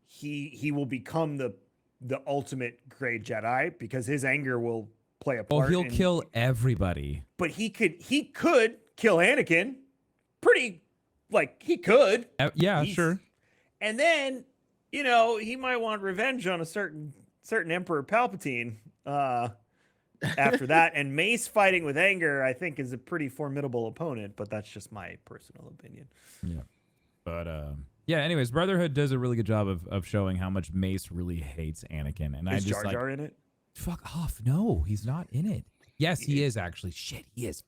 Speaker 1: he will become the ultimate great Jedi because his anger will play a part.
Speaker 2: Oh, he'll kill everybody.
Speaker 1: But he could kill Anakin. Pretty, like, he could.
Speaker 2: Yeah, sure.
Speaker 1: And then, you know, he might want revenge on a certain Emperor Palpatine after that. And Mace fighting with anger, I think, is a pretty formidable opponent, but that's just my personal opinion.
Speaker 2: Yeah. But yeah, anyways, Brotherhood does a really good job of showing how much Mace really hates Anakin. And
Speaker 1: is
Speaker 2: I just
Speaker 1: Jar Jar in it?
Speaker 2: Fuck off. No, he's not in it. Yes, he is actually. Shit, he is.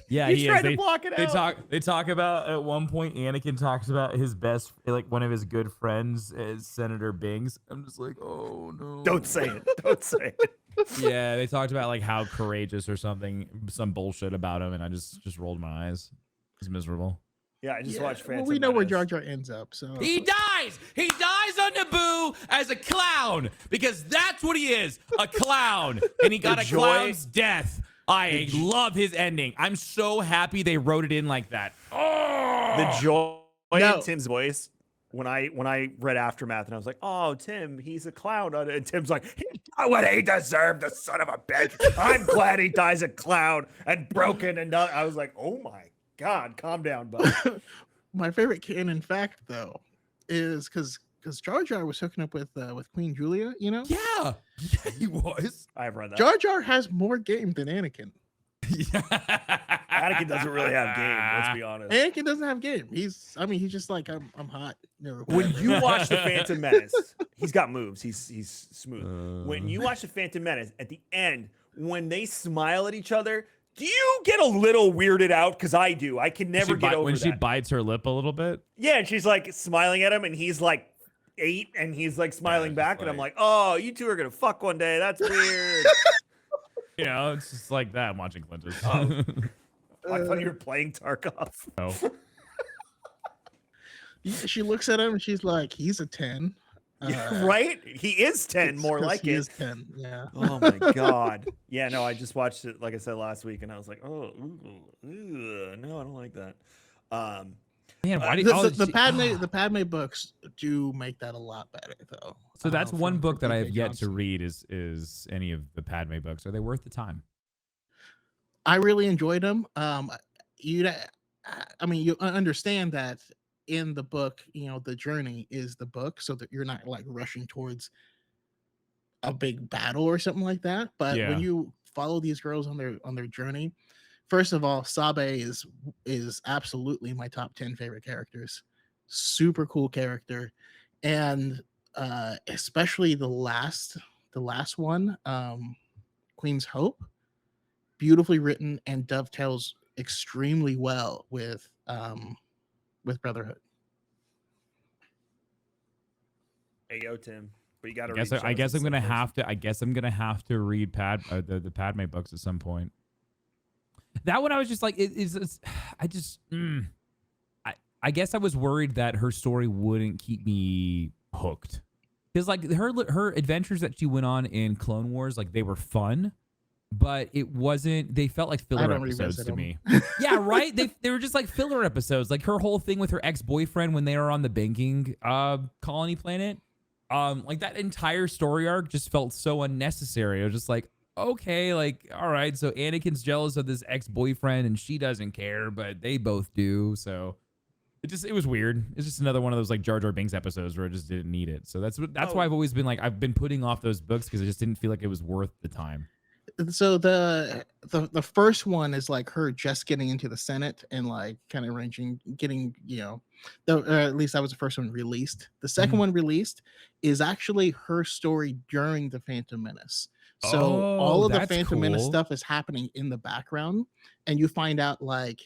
Speaker 2: Yeah, he is.
Speaker 1: To block it out.
Speaker 2: They talk about at one point Anakin talks about his best, like one of his good friends is Senator Bings. I'm just like, oh no.
Speaker 1: Don't say it. Don't say it.
Speaker 2: Yeah, they talked about like how courageous or something, some bullshit about him, and I just rolled my eyes. It's miserable.
Speaker 1: Yeah, I just watched Phantom
Speaker 3: Well, we know where
Speaker 1: Menace.
Speaker 3: Jar Jar ends up. So
Speaker 2: He dies. He dies on Naboo as a clown because that's what he is, a clown, and he got a clown's death. I love his ending. I'm so happy they wrote it in like that. Oh,
Speaker 1: The joy in Tim's voice when I read Aftermath, and I was like, "Oh, Tim, he's a clown," and Tim's like, "He got what he deserved, the son of a bitch. I'm glad he dies a clown and broken." And I was like, "Oh my God, calm down, bud."
Speaker 3: my favorite canon fact though is because Jar Jar was hooking up with Queen Julia, you know.
Speaker 2: yeah, he was.
Speaker 1: I've read that.
Speaker 3: Jar Jar has more game than Anakin.
Speaker 1: Anakin doesn't really have game. Let's be honest.
Speaker 3: Anakin doesn't have game. He's just like I'm hot. No,
Speaker 1: When you watch the Phantom Menace, he's got moves. He's smooth. When you watch the Phantom Menace, at the end, when they smile at each other, do you get a little weirded out? Because I do. I can never get over
Speaker 2: when
Speaker 1: that.
Speaker 2: she bites her lip a little bit.
Speaker 1: Yeah, and she's like smiling at him, and he's like 8, and he's like smiling back, and I'm like, "Oh, you two are gonna fuck one day. That's weird."
Speaker 2: You know, it's just like that. I'm watching Clintus.
Speaker 1: I thought you were playing Tarkov.
Speaker 2: No.
Speaker 3: She looks at him and she's like, "He's a 10."
Speaker 1: Right? He is 10, more like
Speaker 3: he
Speaker 1: it.
Speaker 3: is 10. Yeah.
Speaker 1: Oh my God. Yeah, no, I just watched it, like I said last week, and I was like, "Oh, no, I don't like that."
Speaker 2: Man, why did
Speaker 3: the Padme books do make that a lot better though.
Speaker 2: So that's one
Speaker 3: from
Speaker 2: book that I have
Speaker 3: P.J.
Speaker 2: yet
Speaker 3: Johnson.
Speaker 2: to read is any of the Padme books. Are they worth the time?
Speaker 3: I really enjoyed them. You understand that in the book, you know, the journey is the book, so that you're not like rushing towards a big battle or something like that. But
Speaker 2: Yeah.
Speaker 3: when you follow these girls on their journey, first of all, Sabe is absolutely my top 10 favorite characters. Super cool character, and especially the last one, Queen's Hope, beautifully written and dovetails extremely well with Brotherhood.
Speaker 1: Hey, yo, Tim. But you got to.
Speaker 2: I guess I'm gonna have to. I guess I'm gonna have to read the Padme books at some point. That one I was just like, I guess I was worried that her story wouldn't keep me hooked, because like her adventures that she went on in Clone Wars, like they were fun, but it wasn't. They felt like filler episodes to me. Yeah, right. They were just like filler episodes. Like her whole thing with her ex-boyfriend when they were on the banking colony planet. Like that entire story arc just felt so unnecessary. I was just like, okay, like, all right, so Anakin's jealous of this ex-boyfriend and she doesn't care, but they both do. So it was weird. It's just another one of those like Jar Jar Binks episodes where I just didn't need it. So that's why I've always been like, I've been putting off those books because I just didn't feel like it was worth the time.
Speaker 3: So the first one is like her just getting into the Senate and like kind of getting, you know, at least that was the first one released. The second one released is actually her story during the Phantom Menace. So all of the Phantom Menace stuff is happening in the background, and you find out like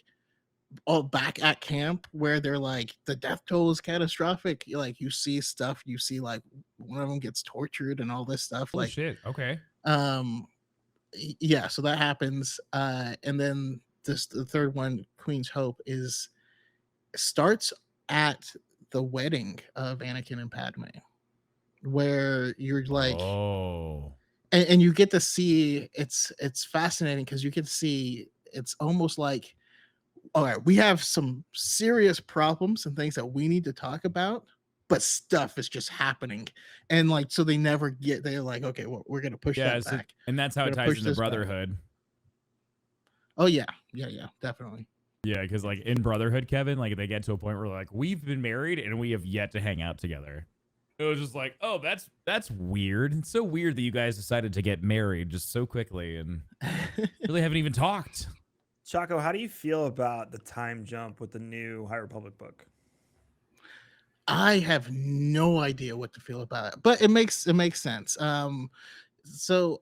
Speaker 3: all back at camp where they're like the death toll is catastrophic. Like you see stuff, you see like one of them gets tortured and all this stuff.
Speaker 2: Oh
Speaker 3: Like,
Speaker 2: shit. Okay.
Speaker 3: um, yeah. So that happens, and then the third one, Queen's Hope, is starts at the wedding of Anakin and Padme, where you're like,
Speaker 2: Oh.
Speaker 3: and you get to see it's fascinating because you get to see it's almost like, all right, we have some serious problems and things that we need to talk about, but stuff is just happening. And like, so they never get, they're like, okay, well, we're going to push
Speaker 2: Yeah.
Speaker 3: that back.
Speaker 2: And that's how
Speaker 3: We're
Speaker 2: it
Speaker 3: gonna
Speaker 2: ties
Speaker 3: push
Speaker 2: into
Speaker 3: this back.
Speaker 2: Brotherhood.
Speaker 3: Oh, yeah. Yeah, definitely.
Speaker 2: Yeah, because like in Brotherhood, Kevin, like they get to a point where like we've been married and we have yet to hang out together. It was just like, oh, that's weird. It's so weird that you guys decided to get married just so quickly and really haven't even talked.
Speaker 1: Choco, how do you feel about the time jump with the new High Republic book?
Speaker 3: I have no idea what to feel about it, but it makes sense. So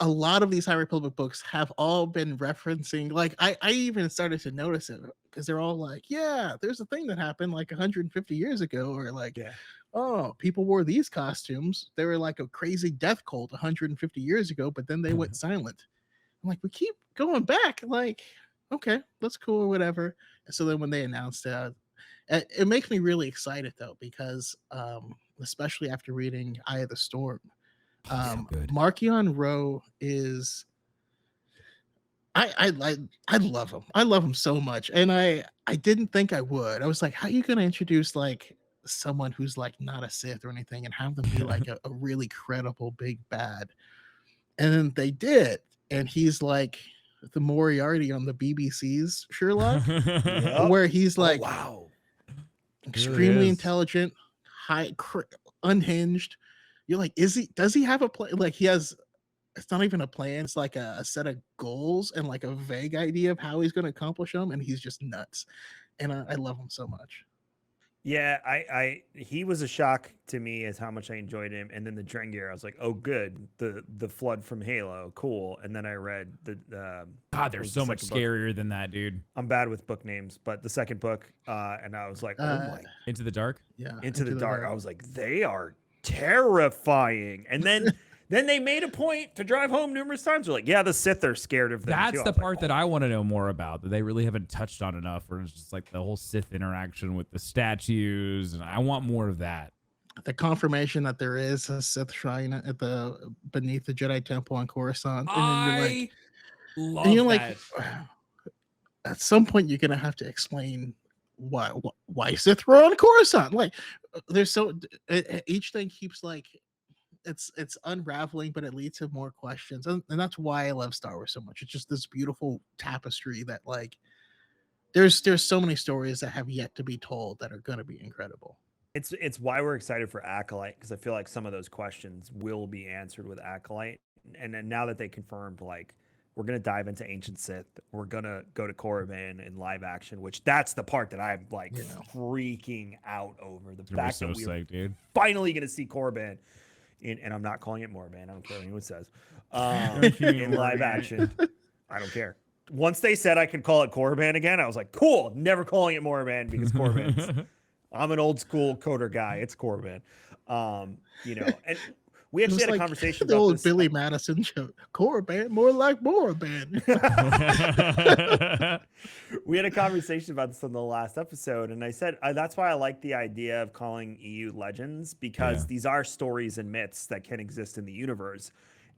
Speaker 3: a lot of these High Republic books have all been referencing, like I even started to notice it because they're all like, yeah, there's a thing that happened like 150 years ago, or like,
Speaker 1: Yeah.
Speaker 3: oh, people wore these costumes. They were like a crazy death cult 150 years ago, but then they went silent. I'm like, we keep going back. Like, okay, that's cool or whatever. And so then when they announced it makes me really excited though, because especially after reading Eye of the Storm,
Speaker 2: So good.
Speaker 3: Markion Rowe is I love him. I love him so much. And I didn't think I would. I was like, how are you gonna introduce like someone who's like not a Sith or anything and have them be like a really credible big bad? And then they did. And he's like the Moriarty on the BBC's Sherlock,
Speaker 1: Yep.
Speaker 3: where he's like,
Speaker 1: Oh, wow.
Speaker 3: extremely
Speaker 2: is.
Speaker 3: intelligent, unhinged. You're like, does he have a plan? Like he has, it's not even a plan. It's like a set of goals and like a vague idea of how he's going to accomplish them. And he's just nuts. And I love him so much.
Speaker 1: Yeah, he was a shock to me as how much I enjoyed him, and then the Drengir, I was like, oh, good, the flood from Halo, cool. And then I read the
Speaker 2: God, they're so much scarier than that, dude.
Speaker 1: I'm bad with book names, but the second book, and I was like, oh my,
Speaker 2: Into the Dark.
Speaker 3: Yeah,
Speaker 1: Into the dark. I was like, they are terrifying. And then then they made a point to drive home numerous times. They're like, yeah, the Sith are scared of them.
Speaker 2: That's
Speaker 1: too.
Speaker 2: the part that I want to know more about that they really haven't touched on enough. Where it's just like the whole Sith interaction with the statues, and I want more of that.
Speaker 3: The confirmation that there is a Sith shrine at the beneath the Jedi Temple on Coruscant,
Speaker 2: I love
Speaker 3: and you're
Speaker 2: that.
Speaker 3: like, at some point you're gonna have to explain why Sith were on Coruscant. Like, there's so each thing keeps like it's unraveling, but it leads to more questions, and that's why I love Star Wars so much. It's just this beautiful tapestry that like there's so many stories that have yet to be told that are going to be incredible.
Speaker 1: It's why we're excited for Acolyte, because I feel like some of those questions will be answered with Acolyte. And then now that they confirmed, like, we're gonna dive into Ancient Sith, we're gonna go to Korriban in live action, which that's the part that I'm like freaking out over. The fact
Speaker 2: so
Speaker 1: that we're
Speaker 2: psyched, dude.
Speaker 1: finally gonna see Korriban and I'm not calling it Morban. I don't care what anyone says. In live action, I don't care. Once they said I could call it Korriban again, I was like, cool. Never calling it Morban, because Korriban's. I'm an old school KOTOR guy. It's Korriban. You know, and we actually had a conversation
Speaker 3: the
Speaker 1: about
Speaker 3: old
Speaker 1: this.
Speaker 3: Billy Madison joke. Korriban, more like Morban.
Speaker 1: We had a conversation about this on the last episode, and I said that's why I like the idea of calling EU legends, because these are stories and myths that can exist in the universe.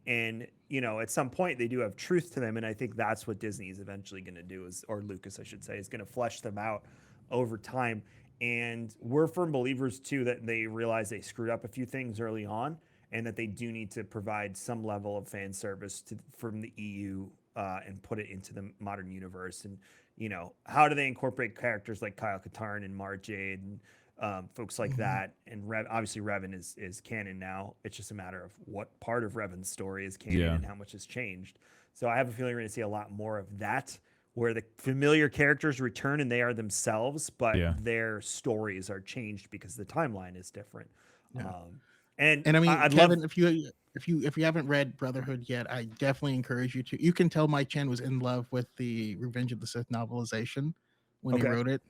Speaker 1: And, you know, at some point they do have truth to them. And I think that's what Disney is eventually going to do, or Lucas, I should say, is going to flesh them out over time. And we're firm believers, too, that they realize they screwed up a few things early on, and that they do need to provide some level of fan service from the EU and put it into the modern universe. And, you know, how do they incorporate characters like Kyle Katarn and Mara Jade and folks like that? And obviously Revan is canon now. It's just a matter of what part of Revan's story is canon and how much has changed. So I have a feeling we're going to see a lot more of that, where the familiar characters return and they are themselves, but their stories are changed because the timeline is different. And
Speaker 3: I mean,
Speaker 1: I'd
Speaker 3: Kevin,
Speaker 1: love...
Speaker 3: if you haven't read Brotherhood yet, I definitely encourage you to. You can tell Mike Chen was in love with the Revenge of the Sith novelization, when he
Speaker 1: Okay.
Speaker 3: wrote it,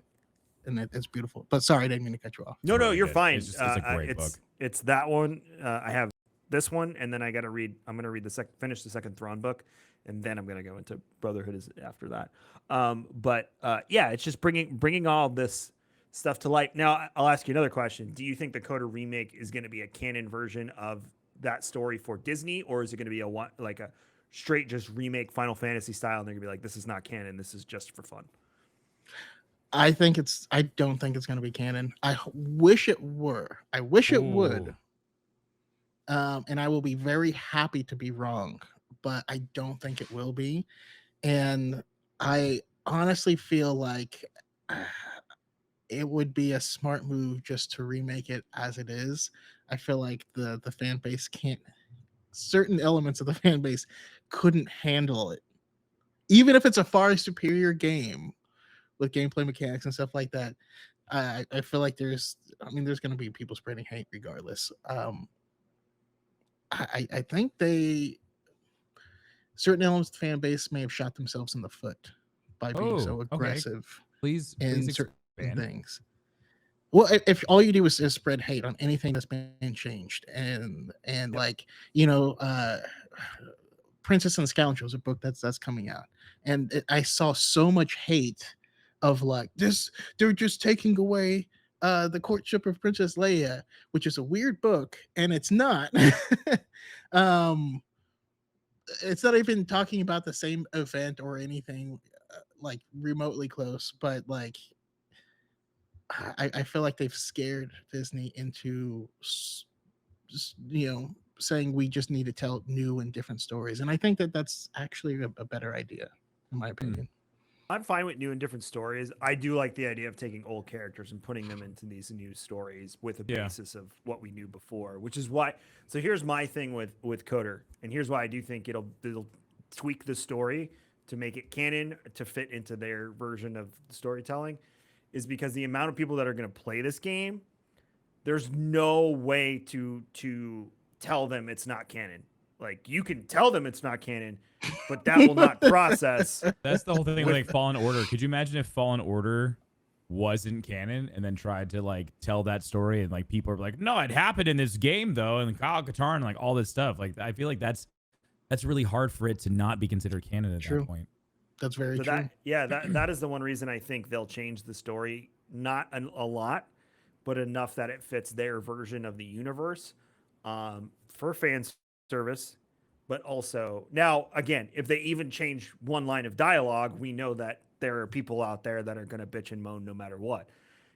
Speaker 3: and it's beautiful. But sorry, I didn't mean to cut you off.
Speaker 1: No,
Speaker 2: really
Speaker 1: you're
Speaker 2: good.
Speaker 1: fine.
Speaker 2: It's a great book.
Speaker 1: It's that one. I have this one, and then I got to read. I'm gonna read finish the second Thrawn book, and then I'm gonna go into Brotherhood after that. But yeah, it's just bringing all this stuff to light. Now, I'll ask you another question. Do you think the KOTOR remake is going to be a canon version of that story for Disney, or is it going to be a straight just remake Final Fantasy style, and they're gonna be like, this is not canon, this is just for fun?
Speaker 3: I don't think it's going to be canon. I wish it were. I wish it would. And I will be very happy to be wrong, but I don't think it will be. And I honestly feel like it would be a smart move just to remake it as it is. I feel like the fan base can't. Certain elements of the fan base couldn't handle it, even if it's a far superior game with gameplay mechanics and stuff like that. I feel like there's going to be people spreading hate regardless. I think certain elements of the fan base may have shot themselves in the foot by being so aggressive
Speaker 2: please
Speaker 3: in certain
Speaker 2: expand.
Speaker 3: things. Well, if all you do is spread hate on anything that's been changed, and like, Princess and Scoundrels, a book that's coming out, and I saw so much hate of like this. They're just taking away the courtship of Princess Leia, which is a weird book, and it's not. It's not even talking about the same event or anything like remotely close, but like I feel like they've scared Disney into saying we just need to tell new and different stories, and I think that's actually a better idea, in my opinion.
Speaker 1: I'm fine with new and different stories. I do like the idea of taking old characters and putting them into these new stories with a basis of what we knew before, which is why. So here's my thing with KOTOR, and here's why I do think it'll tweak the story to make it canon to fit into their version of storytelling, is because the amount of people that are going to play this game, there's no way to tell them it's not canon. Like, you can tell them it's not canon, but that will not process.
Speaker 2: That's the whole thing with like Fallen Order. Could you imagine if Fallen Order wasn't canon and then tried to like tell that story, and like people are like, no, it happened in this game though, and KOTOR and like all this stuff. Like, I feel like that's really hard for it to not be considered canon at that point.
Speaker 3: That's very true.
Speaker 1: That is the one reason I think they'll change the story, not a lot, but enough that it fits their version of the universe, for fan service. But also, now again, if they even change one line of dialogue, we know that there are people out there that are going to bitch and moan no matter what.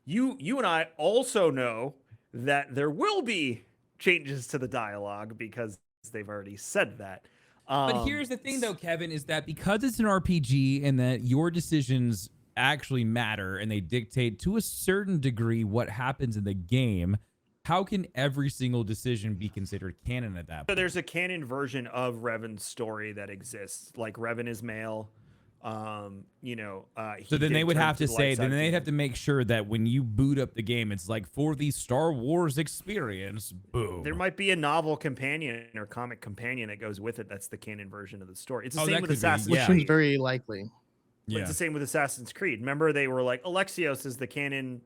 Speaker 1: You and I also know that there will be changes to the dialogue because they've already said that.
Speaker 2: But here's the thing, though, Kevin, is that because it's an RPG and that your decisions actually matter and they dictate to a certain degree what happens in the game, how can every single decision be considered canon at that point?
Speaker 1: So there's a canon version of Revan's story that exists. Like, Revan is male.
Speaker 2: So then they would have to say, then they'd have to make sure that when you boot up the game, it's like, for the Star Wars experience, boom.
Speaker 1: There might be a novel companion or comic companion that goes with it. That's the canon version of the story. It's the same with Assassin's Creed.
Speaker 3: Which seems very likely.
Speaker 1: It's the same with Assassin's Creed. Remember, they were like, Alexios is the canon,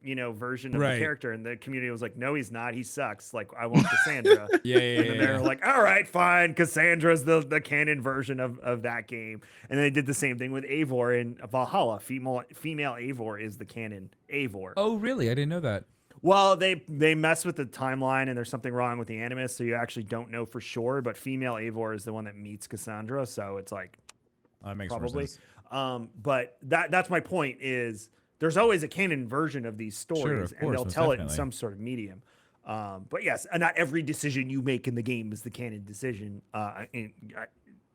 Speaker 1: version of the character, and the community was like, no, he's not. He sucks. Like, I want Cassandra. And then they're like, all right, fine. Cassandra's the canon version of that game. And they did the same thing with Eivor in Valhalla. Female Eivor is the canon Eivor.
Speaker 2: Oh, really? I didn't know that.
Speaker 1: Well, they mess with the timeline, and there's something wrong with the animus, so you actually don't know for sure. But female Eivor is the one that meets Cassandra, so it's like,
Speaker 2: that makes
Speaker 1: probably.
Speaker 2: More sense.
Speaker 1: But that's my point is, there's always a canon version of these stories, and they'll tell it in some sort of medium. But yes, not every decision you make in the game is the canon decision.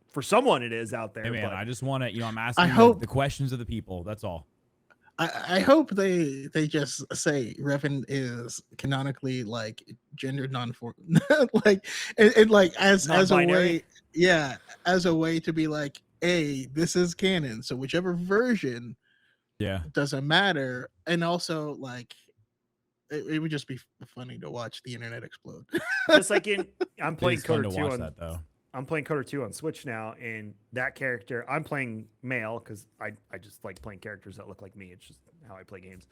Speaker 1: For someone, it is out there.
Speaker 2: Hey man,
Speaker 1: but
Speaker 2: I just want to, I'm asking the questions of the people. That's all.
Speaker 3: I hope they just say Revan is canonically like gender like and like as a way, as a way to be like, hey, this is canon. So whichever version. Doesn't matter. And also, like, it would just be funny to watch the internet explode.
Speaker 1: Just like I'm playing
Speaker 2: KOTOR
Speaker 1: 2
Speaker 2: on that, though.
Speaker 1: I'm playing KOTOR 2 on Switch now, and that character I'm playing male because I just like playing characters that look like me. It's just how I play games.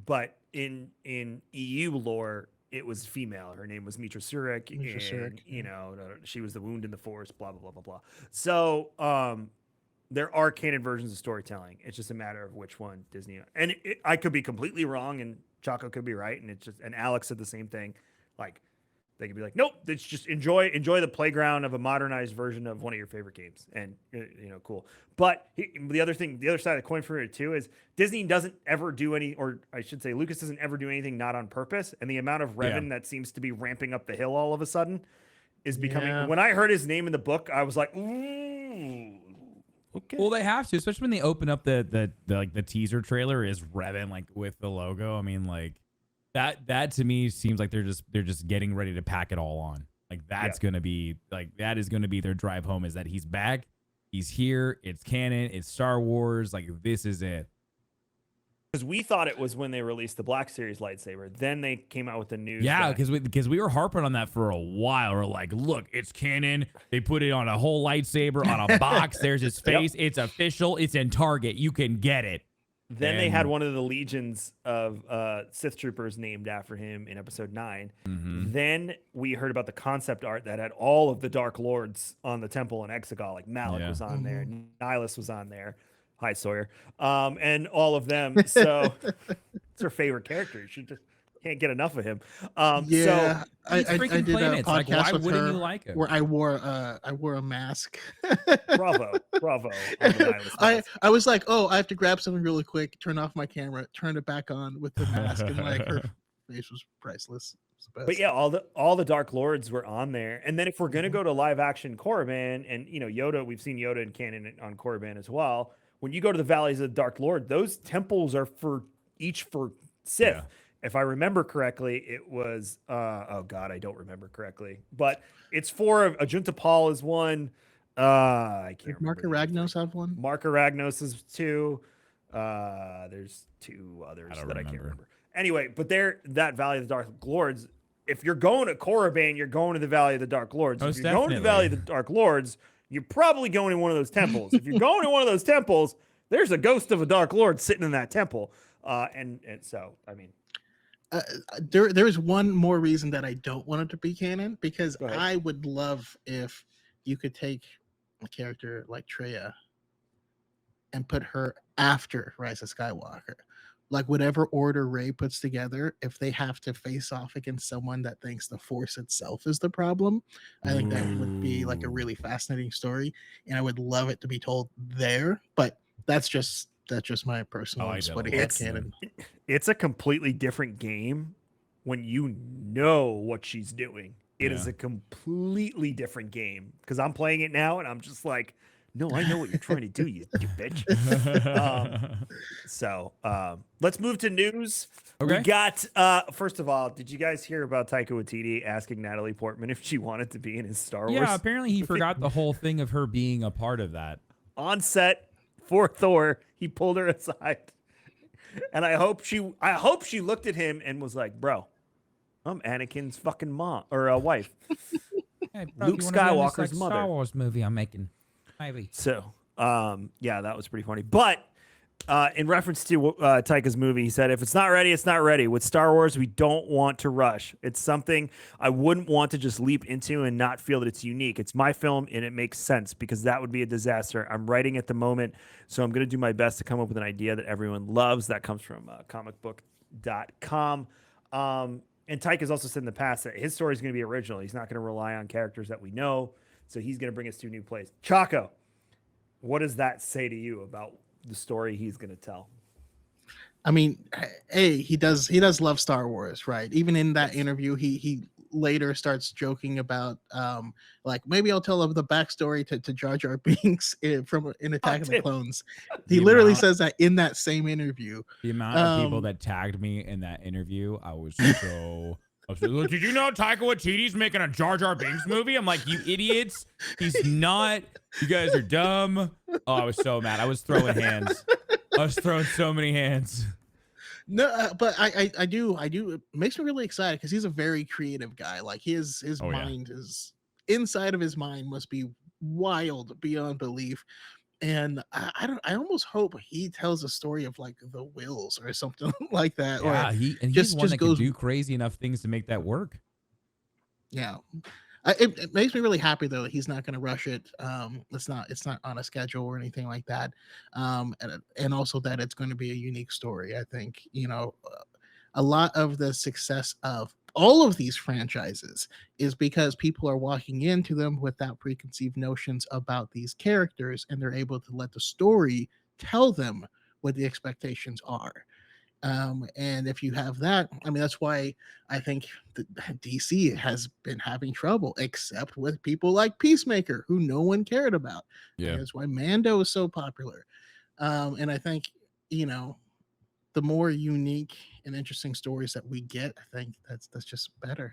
Speaker 1: But in EU lore, it was female. Her name was Mitra Surik, and you know she was the wound in the force. Blah blah blah blah blah. So there are canon versions of storytelling. It's just a matter of which one Disney. And I could be completely wrong, and Choco could be right, and it's just. And Alex said the same thing. Like they could be like, nope, it's just enjoy the playground of a modernized version of one of your favorite games, and you know, cool. But the other side of the coin for it too is Disney doesn't ever do any, or I should say, Lucas doesn't ever do anything not on purpose. And the amount of Revan that seems to be ramping up the hill all of a sudden is becoming. Yeah. When I heard his name in the book, I was like, ooh. Okay.
Speaker 2: Well, they have to, especially when they open up the like the teaser trailer is Revan like with the logo. I mean, like that to me seems like they're just getting ready to pack it all on. Like that's gonna be like that is gonna be their drive home, is that he's back, he's here, it's canon, it's Star Wars, like this is it.
Speaker 1: Because we thought it was when they released the Black Series lightsaber. Then they came out with the news.
Speaker 2: Yeah, because we were harping on that for a while. We're like, look, it's canon. They put it on a whole lightsaber on a box. There's his face. Yep. It's official. It's in Target. You can get it.
Speaker 1: Then they had one of the legions of Sith troopers named after him in episode 9. Mm-hmm. Then we heard about the concept art that had all of the Dark Lords on the temple in Exegol. Like Malik was on there. Nihilus was on there. Hi, Sawyer. And all of them. So it's her favorite character. She just can't get enough of him.
Speaker 3: Yeah,
Speaker 2: so I did a podcast
Speaker 3: like,
Speaker 2: with
Speaker 3: why
Speaker 2: her you like him?
Speaker 3: Where I wore a mask.
Speaker 1: Bravo.
Speaker 3: I was like, oh, I have to grab something really quick, turn off my camera, turn it back on with the mask, and like her face was priceless.
Speaker 1: But yeah, all the Dark Lords were on there. And then if we're gonna go to live action Korriban, and you know Yoda, we've seen Yoda in canon on Korriban as well. When you go to the Valleys of the Dark Lord, those temples are for Sith. Yeah. If I remember correctly, it was oh god, I don't remember correctly, but it's for Ajunta Paul is one. I can't remember.
Speaker 3: Mark Aragnos have one.
Speaker 1: Mark Aragnos is 2. There's 2 others that I can't remember. Anyway, but that Valley of the Dark Lords. If you're going to Korriban, you're going to the Valley of the Dark Lords. If you're going to the Valley of the Dark Lords, you're probably going in one of those temples. If you're going to one of those temples, there's a ghost of a Dark Lord sitting in that temple. And so, I mean,
Speaker 3: there is one more reason that I don't want it to be canon, because I would love if you could take a character like Traya and put her after Rise of Skywalker. Like whatever order Rey puts together, if they have to face off against someone that thinks the Force itself is the problem, I think that would be like a really fascinating story, and I would love it to be told there. But that's just my personal splitting head canon.
Speaker 1: It's a completely different game when you know what she's doing. It is a completely different game, because I'm playing it now and I'm just like, no, I know what you're trying to do, you bitch. So let's move to news. Okay. We got, first of all, did you guys hear about Taika Waititi asking Natalie Portman if she wanted to be in his Star Wars?
Speaker 2: Yeah, apparently he forgot the whole thing of her being a part of that.
Speaker 1: On set for Thor, he pulled her aside. And I hope she looked at him and was like, bro, I'm Anakin's fucking mom or wife.
Speaker 2: Hey, bro, Luke Skywalker's mother. Star Wars movie I'm making. Maybe.
Speaker 1: So, yeah, that was pretty funny. But in reference to Taika's movie, he said, if it's not ready, it's not ready. With Star Wars, we don't want to rush. It's something I wouldn't want to just leap into and not feel that it's unique. It's my film, and it makes sense, because that would be a disaster. I'm writing at the moment, so I'm going to do my best to come up with an idea that everyone loves. That comes from comicbook.com. And Taika's also said in the past that his story is going to be original. He's not going to rely on characters that we know. So he's going to bring us to a new place. Choco, what does that say to you about the story he's going to tell?
Speaker 3: I mean, he does love Star Wars, right? Even in that interview, he later starts joking about like, maybe I'll tell him the backstory to Jar Jar Binks in Attack of the Clones. He literally says that in that same interview.
Speaker 2: The amount of people that tagged me in that interview, I was so... Did you know Taika Waititi's making a Jar Jar Binks movie? I'm like, you idiots. He's not. You guys are dumb. Oh, I was so mad. I was throwing hands. I was throwing so many hands.
Speaker 3: No, but I do. It makes me really excited, because he's a very creative guy. Like his mind is inside of his mind must be wild beyond belief. And I don't. I almost hope he tells a story of like the Wills or something like that, or
Speaker 2: Yeah, he's one
Speaker 3: just
Speaker 2: that could
Speaker 3: goes.
Speaker 2: do crazy enough things to make that work.
Speaker 3: Yeah, it makes me really happy though that he's not going to rush it. It's not on a schedule or anything like that. And also that it's going to be a unique story. I think a lot of the success of all of these franchises is because people are walking into them without preconceived notions about these characters, and they're able to let the story tell them what the expectations are. And if you have that, I mean, that's why I think DC has been having trouble, except with people like Peacemaker, who no one cared about.
Speaker 2: Yeah.
Speaker 3: That's why Mando is so popular. And I think, you know, the more unique and interesting stories that we get, I think that's just better.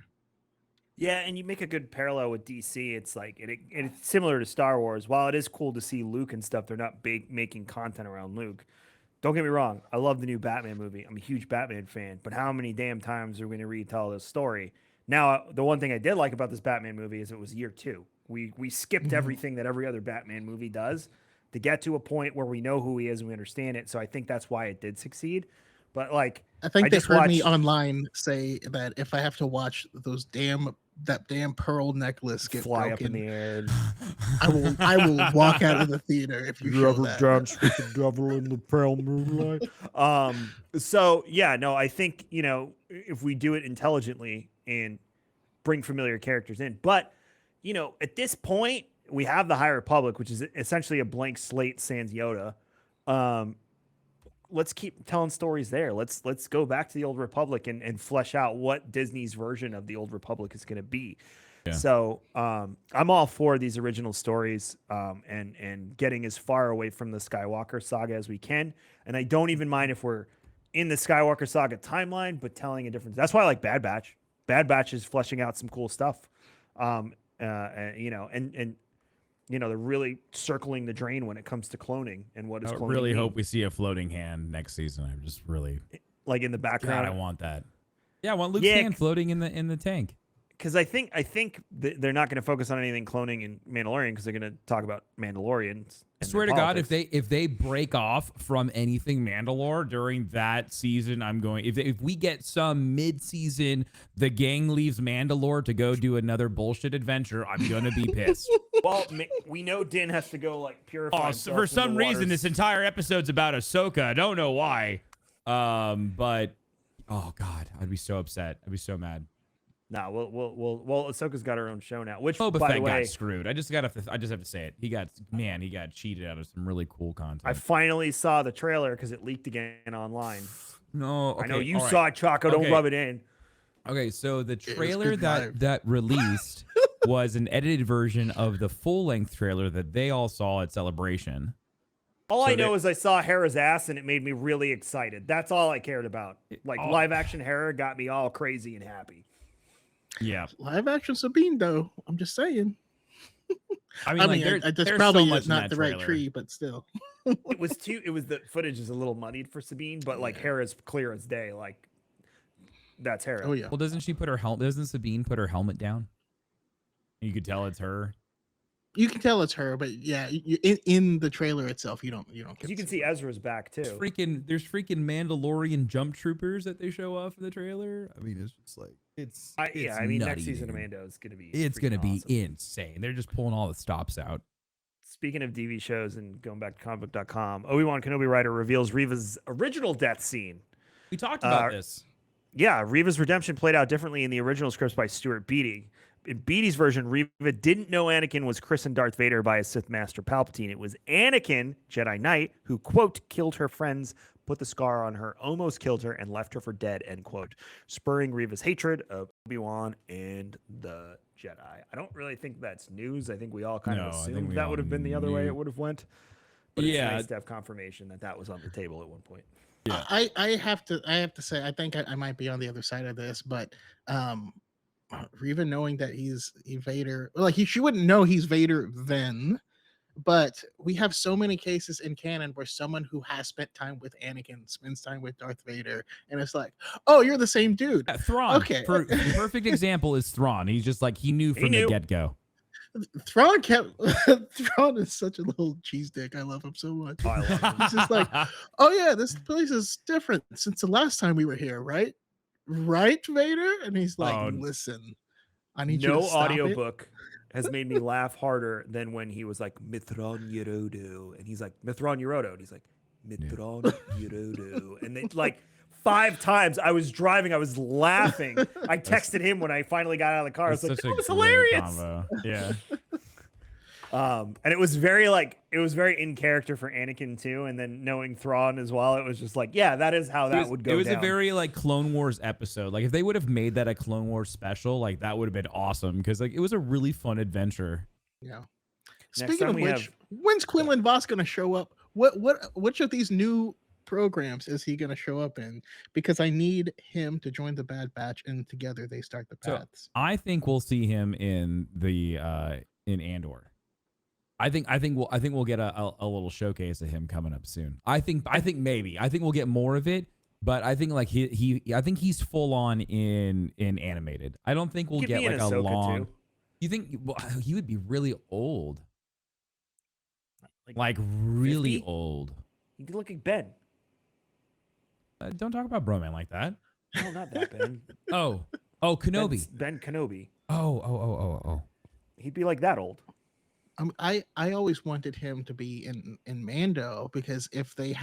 Speaker 1: Yeah, and you make a good parallel with DC. It's like it's similar to Star Wars. While it is cool to see Luke and stuff, they're not making content around Luke. Don't get me wrong. I love the new Batman movie. I'm a huge Batman fan. But how many damn times are we going to retell this story? Now, the one thing I did like about this Batman movie is it was year 2. We skipped everything that every other Batman movie does to get to a point where we know who he is and we understand it. So I think that's why it did succeed. But like,
Speaker 3: I think
Speaker 1: I
Speaker 3: they
Speaker 1: just
Speaker 3: heard me
Speaker 1: watched
Speaker 3: online say that if I have to watch that damn pearl necklace get
Speaker 1: fly up in
Speaker 3: broken,
Speaker 1: the air.
Speaker 3: I will walk out of the theater if you show that.
Speaker 1: Dance with the devil in the pale moonlight. So yeah, no, I think, if we do it intelligently and bring familiar characters in, but at this point we have the High Republic, which is essentially a blank slate sans Yoda. Let's keep telling stories there. Let's go back to the Old Republic and flesh out what Disney's version of the Old Republic is going to be. Yeah. So I'm all for these original stories and getting as far away from the Skywalker saga as we can. And I don't even mind if we're in the Skywalker saga timeline, but telling a different. That's why I like Bad Batch. Bad Batch is fleshing out some cool stuff. They're really circling the drain when it comes to cloning and what is cloning. I
Speaker 2: really hope we see a floating hand next season. I just really
Speaker 1: like in the background.
Speaker 2: God, I want that. Yeah, I want Luke's hand floating in the tank.
Speaker 1: Because I think they're not going to focus on anything cloning in Mandalorian because they're going to talk about Mandalorians.
Speaker 2: I swear to God, if they break off from anything Mandalore during that season, I'm going. If we get some mid-season, the gang leaves Mandalore to go do another bullshit adventure, I'm gonna be pissed.
Speaker 1: Well, we know Din has to go like purify.
Speaker 2: So for some reason, this entire episode's about Ahsoka. I don't know why. But oh God, I'd be so upset. I'd be so mad.
Speaker 1: No, well, Ahsoka's got her own show now. Which,
Speaker 2: Boba
Speaker 1: by
Speaker 2: Fett
Speaker 1: the way,
Speaker 2: got screwed. I just have to say it. He got cheated out of some really cool content.
Speaker 1: I finally saw the trailer because it leaked again online.
Speaker 2: No, okay,
Speaker 1: I know you saw it, Choco. Don't rub it in.
Speaker 2: Okay, so the trailer that released was an edited version of the full-length trailer that they all saw at Celebration.
Speaker 1: All I know is I saw Hera's ass and it made me really excited. That's all I cared about. Like live action Hera got me all crazy and happy.
Speaker 2: Yeah,
Speaker 3: live action Sabine though. I'm just saying.
Speaker 2: I mean,
Speaker 3: that's probably so not the right tree, but still.
Speaker 1: It was the footage is a little muddied for Sabine, but like Hera's clear as day. Like that's Hera.
Speaker 3: Oh yeah.
Speaker 2: Well, doesn't Sabine put her helmet down? You could tell it's her.
Speaker 3: You can tell it's her, but yeah, in the trailer itself, you don't.
Speaker 1: You can see Ezra's back too.
Speaker 2: There's freaking Mandalorian jump troopers that they show off in the trailer. I mean, it's just like it's
Speaker 1: next season of Mando is gonna be
Speaker 2: be insane. They're just pulling all the stops out.
Speaker 1: Speaking of TV shows and going back to comicbook.com, Obi-Wan Kenobi writer reveals Reva's original death scene.
Speaker 2: We talked about this.
Speaker 1: Yeah, Reva's redemption played out differently in the original scripts by Stuart Beattie. In Beattie's version, Reva didn't know Anakin was christened Darth Vader by his Sith Master Palpatine. It was Anakin, Jedi Knight, who, quote, killed her friends, put the scar on her, almost killed her, and left her for dead, end quote, spurring Reva's hatred of Obi-Wan and the Jedi. I don't really think that's news. I think we all kind of assumed that would have been the other way it would have went. But it's nice to have confirmation that was on the table at one point.
Speaker 3: Yeah. I have to say, I think I might be on the other side of this, but Reva knowing that he's Vader, like she wouldn't know he's Vader then, but we have so many cases in canon where someone who has spent time with Anakin spends time with Darth Vader, and it's like, oh, you're the same dude.
Speaker 2: Thrawn.
Speaker 3: Okay.
Speaker 2: Perfect example is Thrawn. He's just like he knew from the get-go.
Speaker 3: Thrawn kept Thrawn is such a little cheese dick. I love him so much.
Speaker 1: Oh, I love him.
Speaker 3: He's just like, oh yeah, this place is different since the last time we were here, right? Right, Vader? And he's like,
Speaker 1: Oh,
Speaker 3: listen, I need you
Speaker 1: no
Speaker 3: to stop it.
Speaker 1: audiobook has made me laugh harder than when he was like Mithron Yerodo, and he's like Mithron Yerodo, and he's like Mithron Yerodo, and they like 5 times. I was driving, I was laughing. I texted him when I finally got out of the car. I was like,
Speaker 2: Such
Speaker 1: "That
Speaker 2: a
Speaker 1: was
Speaker 2: great
Speaker 1: hilarious."
Speaker 2: combo. Yeah.
Speaker 1: And it was very in character for Anakin too. And then knowing Thrawn as well, it was just like, yeah, that is how that would go.
Speaker 2: It was
Speaker 1: down.
Speaker 2: a very like Clone Wars episode. Like if they would have made that a Clone Wars special, like that would have been awesome because like it was a really fun adventure.
Speaker 3: Yeah.
Speaker 1: Next
Speaker 3: Speaking
Speaker 1: time
Speaker 3: of
Speaker 1: we
Speaker 3: which,
Speaker 1: have-
Speaker 3: when's Quinlan Voss gonna show up? Which of these new programs is he gonna show up in? Because I need him to join the Bad Batch, and together they start the
Speaker 2: So,
Speaker 3: paths.
Speaker 2: I think we'll see him in the in Andor. I think we'll get a little showcase of him coming up soon. I think we'll get more of it, but I think like I think he's full on in animated. I don't think we'll
Speaker 1: Could
Speaker 2: get
Speaker 1: be in
Speaker 2: like a
Speaker 1: Ahsoka,
Speaker 2: long.
Speaker 1: too.
Speaker 2: You think he would be really old? Like really
Speaker 1: 50?
Speaker 2: old.
Speaker 1: He could look like Ben.
Speaker 2: Don't talk about Broman like that.
Speaker 1: No, not that Ben.
Speaker 2: Oh, Kenobi.
Speaker 1: Ben Kenobi.
Speaker 2: Oh.
Speaker 1: He'd be like that old.
Speaker 3: I always wanted him to be in Mando, because if they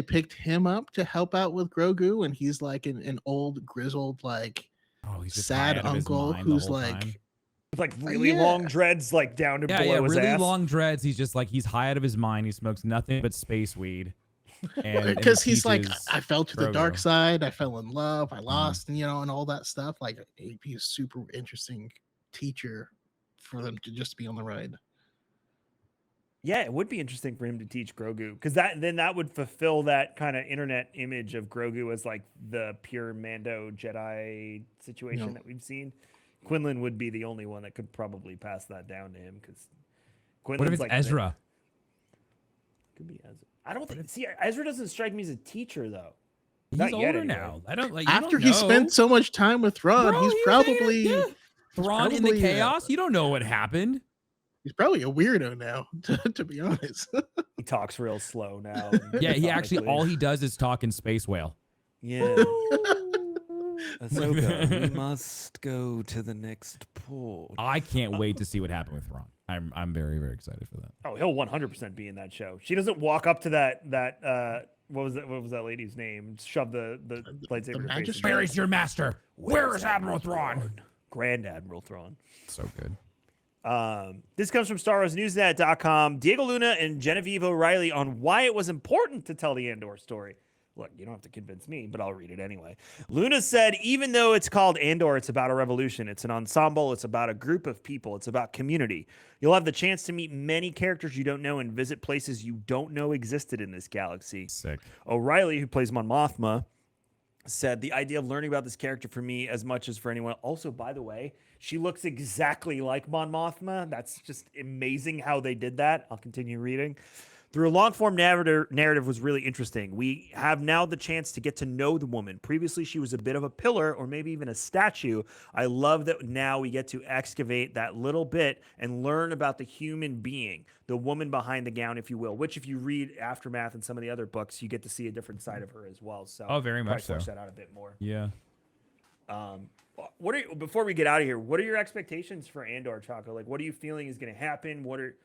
Speaker 3: picked him up to help out with Grogu, and he's like an old grizzled like
Speaker 2: He's just
Speaker 3: sad
Speaker 2: high out of his
Speaker 3: uncle
Speaker 2: mind the
Speaker 3: who's
Speaker 2: whole
Speaker 3: like
Speaker 2: time.
Speaker 1: With like really
Speaker 3: Yeah.
Speaker 1: long dreads, like down to below his
Speaker 2: really
Speaker 1: ass.
Speaker 2: long dreads. He's just like he's high out of his mind. He smokes nothing but space weed. And
Speaker 3: because he's like,
Speaker 2: teaches
Speaker 3: I fell to the dark
Speaker 2: Grogu.
Speaker 3: side, I fell in love, I lost, and and all that stuff. Like he'd be a super interesting teacher for them to just be on the ride.
Speaker 1: Yeah, it would be interesting for him to teach Grogu, because that would fulfill that kind of internet image of Grogu as like the pure Mando Jedi situation
Speaker 3: Yeah.
Speaker 1: that we've seen. Quinlan would be the only one that could probably pass that down to him, because
Speaker 2: What if it's Ezra?
Speaker 1: Could be Ezra. I don't think. See, Ezra doesn't strike me as a teacher though.
Speaker 2: He's
Speaker 1: Not yet,
Speaker 2: older
Speaker 1: anyway.
Speaker 2: now. I don't like. You
Speaker 3: After
Speaker 2: don't
Speaker 3: he
Speaker 2: know.
Speaker 3: spent so much time with Thrawn,
Speaker 2: Bro,
Speaker 3: he's
Speaker 2: he was
Speaker 3: probably
Speaker 2: there, yeah. Thrawn in the
Speaker 3: probably,
Speaker 2: chaos. You don't know what happened.
Speaker 3: he's probably a weirdo now, to be honest.
Speaker 1: He talks real slow now.
Speaker 2: Yeah, he actually
Speaker 1: methodically.
Speaker 2: all he does is talk in space whale.
Speaker 1: Yeah. Ahsoka, we must go to the next port.
Speaker 2: I can't wait to see what happened with Thrawn. I'm very very excited for that.
Speaker 1: Oh, he'll 100% be in that show. She doesn't walk up to that what was that lady's name? Shove the lightsaber in her face.
Speaker 3: Magistrate?
Speaker 2: Where is your master? Where is Admiral Thrawn?
Speaker 1: Grand Admiral Thrawn.
Speaker 2: So good.
Speaker 1: This comes from StarWarsNewsNet.com. Diego Luna and Genevieve O'Reilly on why it was important to tell the Andor story. Look, you don't have to convince me, but I'll read it anyway. Luna said, even though it's called Andor, it's about a revolution. It's an ensemble. It's about a group of people. It's about community. You'll have the chance to meet many characters you don't know and visit places you don't know existed in this galaxy.
Speaker 2: Sick.
Speaker 1: O'Reilly, who plays Mon Mothma, said, the idea of learning about this character for me as much as for anyone. Also, by the way, she looks exactly like Mon Mothma. That's just amazing how they did that. I'll continue reading. Through a long-form narrative was really interesting. We have now the chance to get to know the woman. Previously, she was a bit of a pillar or maybe even a statue. I love that now we get to excavate that little bit and learn about the human being, the woman behind the gown, if you will, which if you read Aftermath and some of the other books, you get to see a different side of her as well. So
Speaker 2: Very much so.
Speaker 1: Flesh that out a bit more.
Speaker 2: Yeah.
Speaker 1: Before we get out of here, what are your expectations for Andor, Choco? Like, what are you feeling is going to happen? What are,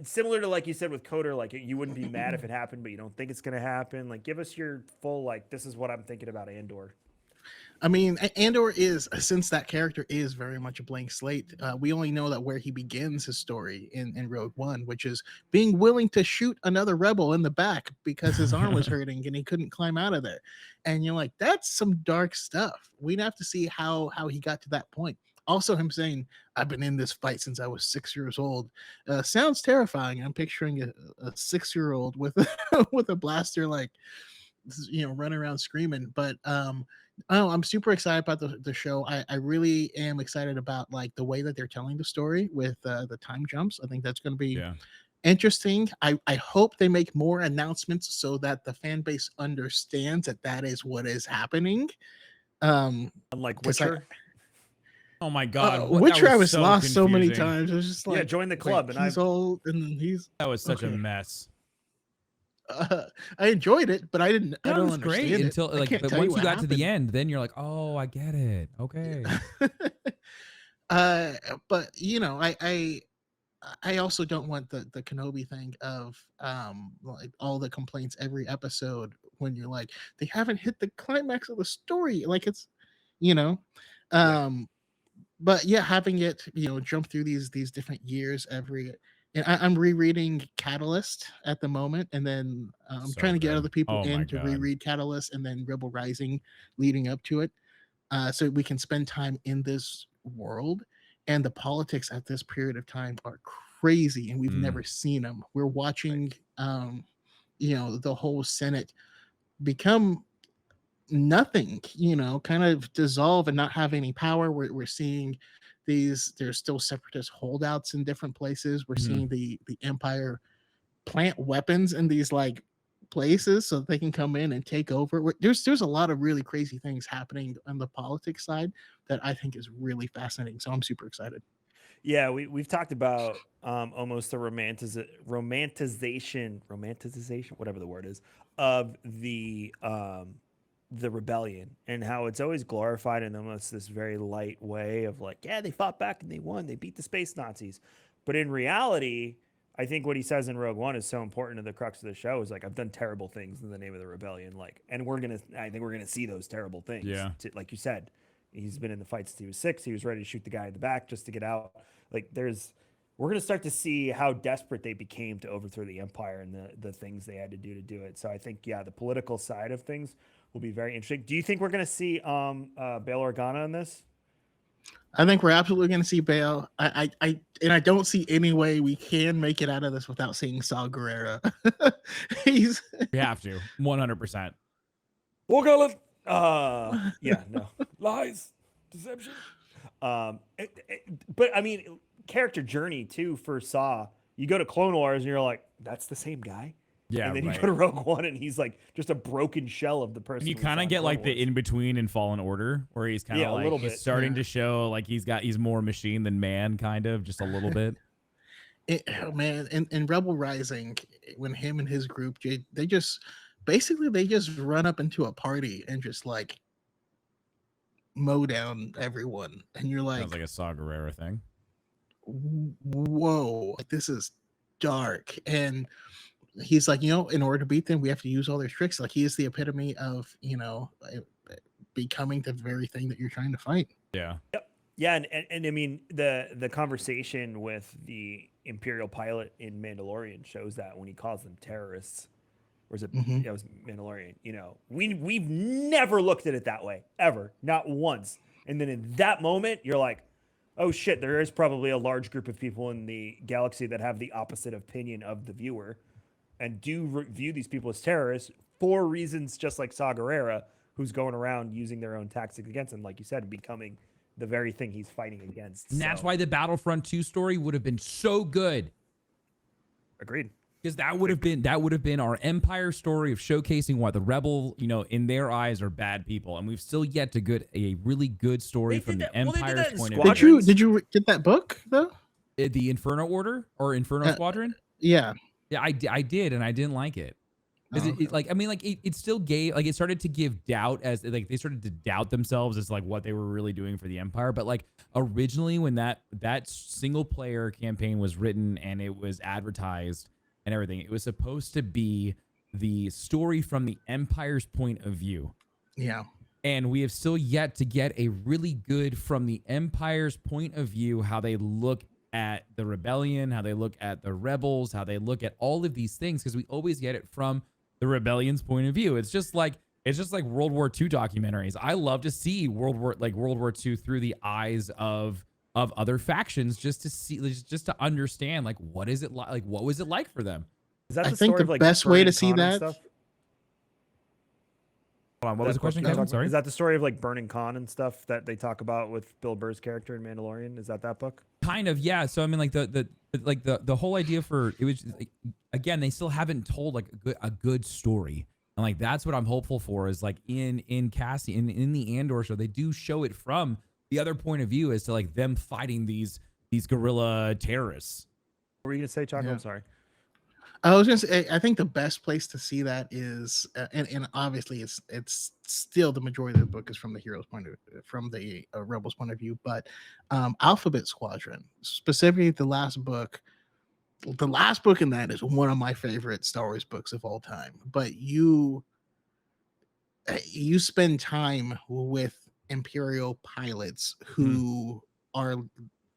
Speaker 1: similar to like you said with KOTOR, like you wouldn't be mad if it happened, but you don't think it's going to happen. Like, give us your full, like, this is what I'm thinking about Andor.
Speaker 3: I mean, Andor is, since that character is very much a blank slate, we only know that where he begins his story in Rogue One, which is being willing to shoot another rebel in the back because his arm was hurting and he couldn't climb out of there. And you're like, that's some dark stuff. We'd have to see how he got to that point. Also, him saying, I've been in this fight since I was 6 years old. Sounds terrifying. I'm picturing a 6-year-old with, with a blaster, like, running around screaming. But I'm super excited about the show. I really am excited about like the way that they're telling the story with the time jumps. I think that's going to be interesting. I hope they make more announcements so that the fan base understands that is what is happening.
Speaker 1: Unlike Witcher.
Speaker 2: Oh my God.
Speaker 3: which
Speaker 2: that
Speaker 3: I
Speaker 2: was
Speaker 3: was
Speaker 2: so
Speaker 3: lost so many
Speaker 2: confusing.
Speaker 3: times. It was just like,
Speaker 1: Yeah, join the club,
Speaker 3: wait,
Speaker 1: and
Speaker 3: he's
Speaker 1: I've
Speaker 3: old, and he's.
Speaker 2: That was such a
Speaker 3: Okay.
Speaker 2: mess.
Speaker 3: I enjoyed it, but I
Speaker 2: Yeah, it
Speaker 3: don't
Speaker 2: was great
Speaker 3: understand it.
Speaker 2: until
Speaker 3: I
Speaker 2: like,
Speaker 3: can't
Speaker 2: but
Speaker 3: tell you
Speaker 2: once you
Speaker 3: what
Speaker 2: got to the
Speaker 3: happened.
Speaker 2: end, then you're like, oh, I get it. Okay.
Speaker 3: uh, but you know, I also don't want the Kenobi thing of like all the complaints every episode when you're like they haven't hit the climax of the story, like it's, you know,
Speaker 1: Yeah.
Speaker 3: but yeah, having it, you know, jump through these different years every. And I'm rereading Catalyst at the moment, and then I'm
Speaker 2: So
Speaker 3: trying to get
Speaker 2: good.
Speaker 3: other people
Speaker 2: Oh my
Speaker 3: in to
Speaker 2: God.
Speaker 3: reread Catalyst and then Rebel Rising leading up to it, so we can spend time in this world. And the politics at this period of time are crazy, and we've
Speaker 2: Mm.
Speaker 3: never seen them. We're
Speaker 1: Right.
Speaker 3: watching, you know, the whole Senate become nothing, you know, kind of dissolve and not have any power. We're seeing there's still separatist holdouts in different places. We're
Speaker 2: Mhm.
Speaker 3: seeing the Empire plant weapons in these like places so that they can come in and take over. There's a lot of really crazy things happening on the politics side that I think is really fascinating. So I'm super excited.
Speaker 1: Yeah, we've talked about almost the romanticization, whatever the word is, of the rebellion, and how it's always glorified in almost this very light way of like, yeah, they fought back and they won, they beat the space Nazis. But in reality, I think what he says in Rogue One is so important to the crux of the show is like, I've done terrible things in the name of the rebellion, like, and I think we're gonna see those terrible things.
Speaker 2: Yeah.
Speaker 1: Like you said, he's been in the fight since he was 6. He was ready to shoot the guy in the back just to get out. Like we're going to start to see how desperate they became to overthrow the empire and the things they had to do it. So I think, yeah, the political side of things will be very interesting. Do you think we're going to see Bail Organa in this?
Speaker 3: I think we're absolutely going to see Bale. And I don't see any way we can make it out of this without seeing Saw Gerrera. He's
Speaker 2: We have to 100%.
Speaker 1: Organa. Yeah, no lies, deception. But I mean, character journey too for Saw. You go to Clone Wars and you're like, that's the same guy.
Speaker 2: Yeah,
Speaker 1: And then
Speaker 2: right.
Speaker 1: you go to Rogue One and he's like just a broken shell of the person.
Speaker 2: And you
Speaker 1: we
Speaker 2: kind
Speaker 1: saw
Speaker 2: of
Speaker 1: in
Speaker 2: get
Speaker 1: Clone
Speaker 2: like the
Speaker 1: Wars.
Speaker 2: in between in Fallen Order, where he's kind of
Speaker 1: Yeah, a
Speaker 2: like
Speaker 1: little
Speaker 2: he's
Speaker 1: bit.
Speaker 2: starting
Speaker 3: Yeah.
Speaker 2: to show like he's more machine than man, kind of just a little bit.
Speaker 3: Oh man, in Rebel Rising, when him and his group, they just basically they just run up into a party and just like mow down everyone, and you're
Speaker 2: Sounds
Speaker 3: like,
Speaker 2: like a Saw Gerrera thing.
Speaker 3: whoa, like this is dark. And he's like, you know, in order to beat them, we have to use all their tricks. Like he is the epitome of, you know, becoming the very thing that you're trying to fight.
Speaker 2: Yeah.
Speaker 1: Yeah, and I mean the conversation with the Imperial pilot in Mandalorian shows that when he calls them terrorists, or is it?
Speaker 3: Mhm.
Speaker 1: Yeah, it was Mandalorian. You know, we've never looked at it that way ever, not once. And then in that moment, you're like, oh shit, there is probably a large group of people in the galaxy that have the opposite opinion of the viewer, and do view these people as terrorists for reasons just like Saw Gerrera, who's going around using their own tactics against him, like you said, becoming the very thing he's fighting against.
Speaker 2: And that's why the Battlefront 2 story would have been so good.
Speaker 1: Agreed.
Speaker 2: Because that would have been our Empire story of showcasing why the rebel, you know, in their eyes are bad people, and we've still yet to get a really good story from the Empire's point of view.
Speaker 3: Did you get that book though?
Speaker 2: The Inferno Order or Inferno Squadron?
Speaker 3: Yeah.
Speaker 2: Yeah, I did, and I didn't like it. Because it still gave, like, it started to give doubt as, like, they started to doubt themselves as, like, what they were really doing for the Empire. But, like, originally when that single player campaign was written and it was advertised and everything, it was supposed to be the story from the Empire's point of view.
Speaker 3: Yeah.
Speaker 2: And we have still yet to get a really good from the Empire's point of view, how they look at the rebellion, how they look at the rebels, how they look at all of these things, because we always get it from the rebellion's point of view. It's just like World War II documentaries. I love to see World War II through the eyes of other factions, just to see, just to understand, like, what is it like, what was it like for them?
Speaker 1: Is that
Speaker 3: I
Speaker 1: the
Speaker 3: think
Speaker 1: story
Speaker 3: the
Speaker 1: of, like,
Speaker 3: best way to
Speaker 1: burning
Speaker 3: see
Speaker 1: Khan and
Speaker 3: that.
Speaker 1: stuff?
Speaker 2: Hold on, what was the question, Kevin? Sorry.
Speaker 1: Is that the story of, like, burning Khan and stuff that they talk about with Bill Burr's character in Mandalorian? Is that book?
Speaker 2: Kind of, yeah. So I mean, like the whole idea for it was, like, again, they still haven't told like a good story, and like that's what I'm hopeful for is like in Cassie in the Andor show, they do show it from the other point of view as to like them fighting these guerrilla terrorists.
Speaker 1: What were you gonna say, Choco?
Speaker 3: Yeah.
Speaker 1: I'm sorry.
Speaker 3: I was gonna say, I think the best place to see that is, and obviously it's still the majority of the book is from the hero's point of, from the rebels point of view, but Alphabet Squadron, specifically the last book in that is one of my favorite Star Wars books of all time. But you spend time with Imperial pilots who are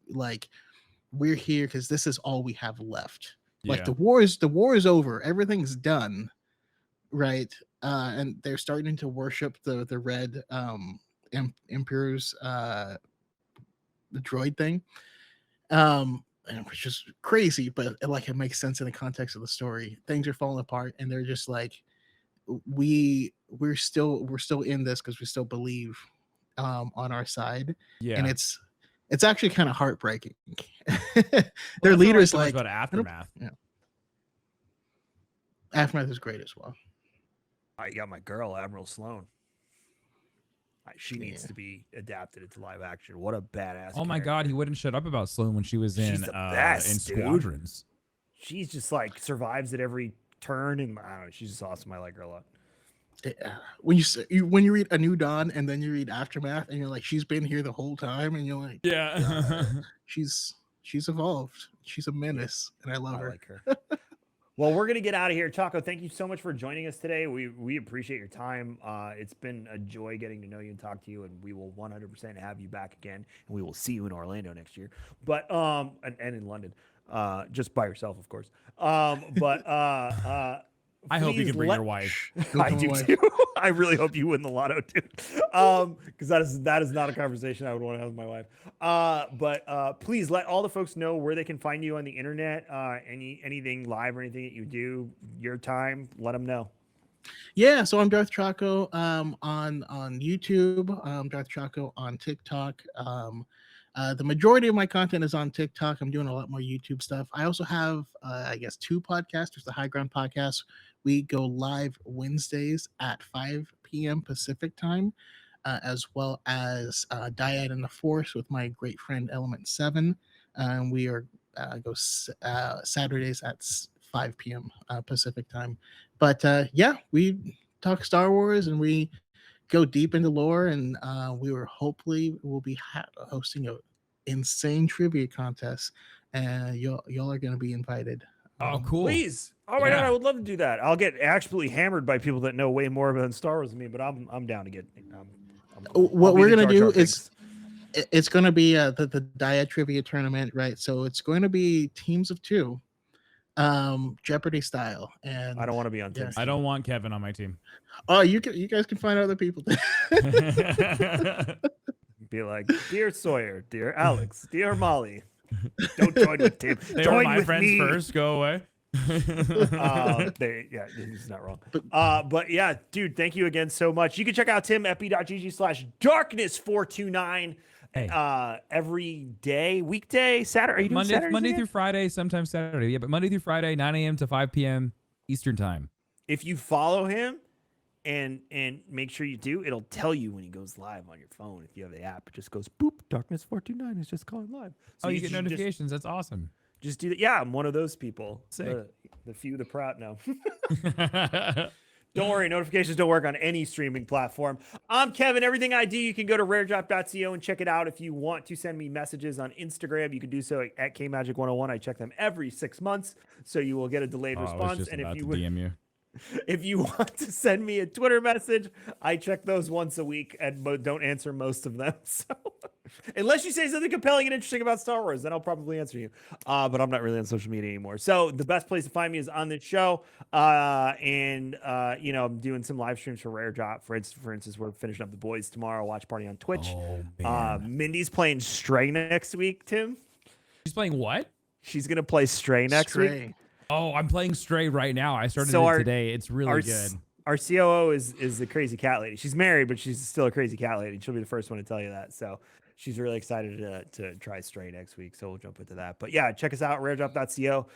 Speaker 3: like, we're here because this is all we have left. Like the war is over, everything's done, right? And they're starting to worship the red Emperor's the droid thing, and which is crazy, but like it makes sense in the context of the story. Things are falling apart, and they're just like, we're still in this because we still believe on our side, and it's actually kind of heartbreaking. Their leaders like
Speaker 2: about Aftermath.
Speaker 3: Yeah. Aftermath is great as well.
Speaker 1: I got my girl, Admiral Sloan. She needs to be adapted into live action. What a badass!
Speaker 2: Oh my God, he wouldn't shut up about Sloan when she was in Squadrons.
Speaker 1: She's just like survives at every turn, and I don't know, she's just awesome. I like her a lot.
Speaker 3: When you read A New Dawn and then you read Aftermath, and you're like, she's been here the whole time, and you're like, she's evolved. She's a menace, and I love her.
Speaker 1: Like her. Well, we're gonna get out of here. Choco, thank you so much for joining us today. We appreciate your time. It's been a joy getting to know you and talk to you, and we will 100% have you back again, and we will see you in Orlando next year. But and in London, just by yourself, of course.
Speaker 2: I hope you can bring your wife.
Speaker 1: I do too. I really hope you win the lotto, dude. Because that is not a conversation I would want to have with my wife. But please let all the folks know where they can find you on the internet. Anything live or anything that you do, your time, let them know.
Speaker 3: Yeah, so I'm Darth Choco on YouTube. Darth Choco on TikTok. The majority of my content is on TikTok. I'm doing a lot more YouTube stuff. I also have, I guess, 2 podcasts. There's the High Ground podcast. We go live Wednesdays at 5 p.m. Pacific time, as well as Dyad in the Force with my great friend Element 7. We are go Saturdays at 5 p.m. Pacific time. But yeah, we talk Star Wars and we go deep into lore, and we'll be hosting a insane trivia contest, and y'all are going to be invited.
Speaker 2: Oh, cool!
Speaker 1: Please, oh my God, I would love to do that. I'll get absolutely hammered by people that know way more about Star Wars than me, but I'm down to get.
Speaker 3: What we're going to do is it's going to be the Dyad trivia tournament, right? So it's going to be teams of 2. Jeopardy style, and
Speaker 1: I don't want to be on team.
Speaker 2: I don't want Kevin on my team.
Speaker 3: Oh, you guys can find other people.
Speaker 1: Be like, dear Sawyer, dear Alex, dear Molly, don't join with Tim.
Speaker 2: They
Speaker 1: join
Speaker 2: were my
Speaker 1: with
Speaker 2: friends
Speaker 1: me.
Speaker 2: First. Go away.
Speaker 1: Yeah, he's not wrong. But yeah, dude, thank you again so much. You can check out tim@epi.gg/darkness429. Every day, weekday, Saturday. Are you doing
Speaker 2: Monday through Friday, sometimes Saturday. Yeah, but Monday through Friday, 9 a.m. to 5 p.m. Eastern time.
Speaker 1: If you follow him and make sure you do, it'll tell you when he goes live on your phone. If you have the app, it just goes boop, Darkness429 is just going live.
Speaker 2: So you get notifications. That's awesome.
Speaker 1: Just do that. Yeah, I'm one of those people.
Speaker 2: Sick.
Speaker 1: The few, the proud. No. Don't worry, notifications don't work on any streaming platform. I'm Kevin. Everything I do, you can go to raredrop.co and check it out. If you want to send me messages on Instagram, you can do so at KMagic101. I check them every 6 months, so you will get a delayed response. And if you want to send me a Twitter message, I check those once a week and don't answer most of them. So unless you say something compelling and interesting about Star Wars, then I'll probably answer you. But I'm not really on social media anymore. So the best place to find me is on this show. I'm doing some live streams for Rare Drop. For instance, we're finishing up The Boys tomorrow. Watch party on Twitch.
Speaker 2: Oh,
Speaker 1: Mindy's playing Stray next week, Tim.
Speaker 2: She's playing what?
Speaker 1: She's going to play Stray next week.
Speaker 2: Oh, I'm playing Stray right now. I started it today. It's really good.
Speaker 1: Our COO is the crazy cat lady. She's married, but she's still a crazy cat lady. She'll be the first one to tell you that. So she's really excited to try Stray next week. So we'll jump into that. But yeah, check us out, raredrop.co.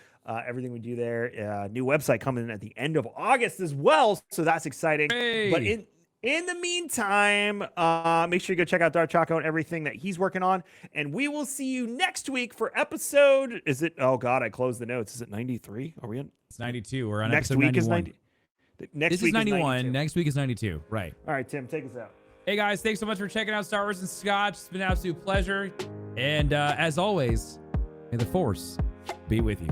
Speaker 1: Everything we do there. New website coming in at the end of August as well. So that's exciting.
Speaker 2: Hey.
Speaker 1: But In the meantime, make sure you go check out Darth Choco and everything that he's working on. And we will see you next week for episode. Is it? Oh God, I closed the notes. Is it 93? Are we in?
Speaker 2: It's 92. We're on
Speaker 1: Next
Speaker 2: episode
Speaker 1: week
Speaker 2: 91.
Speaker 1: is 90. Next
Speaker 2: This
Speaker 1: week
Speaker 2: is 91.
Speaker 1: 92.
Speaker 2: Next week is 92. Right.
Speaker 1: All right, Tim, take us out.
Speaker 2: Hey guys, thanks so much for checking out Star Wars and Scotch. It's been an absolute pleasure. And as always, may the Force be with you.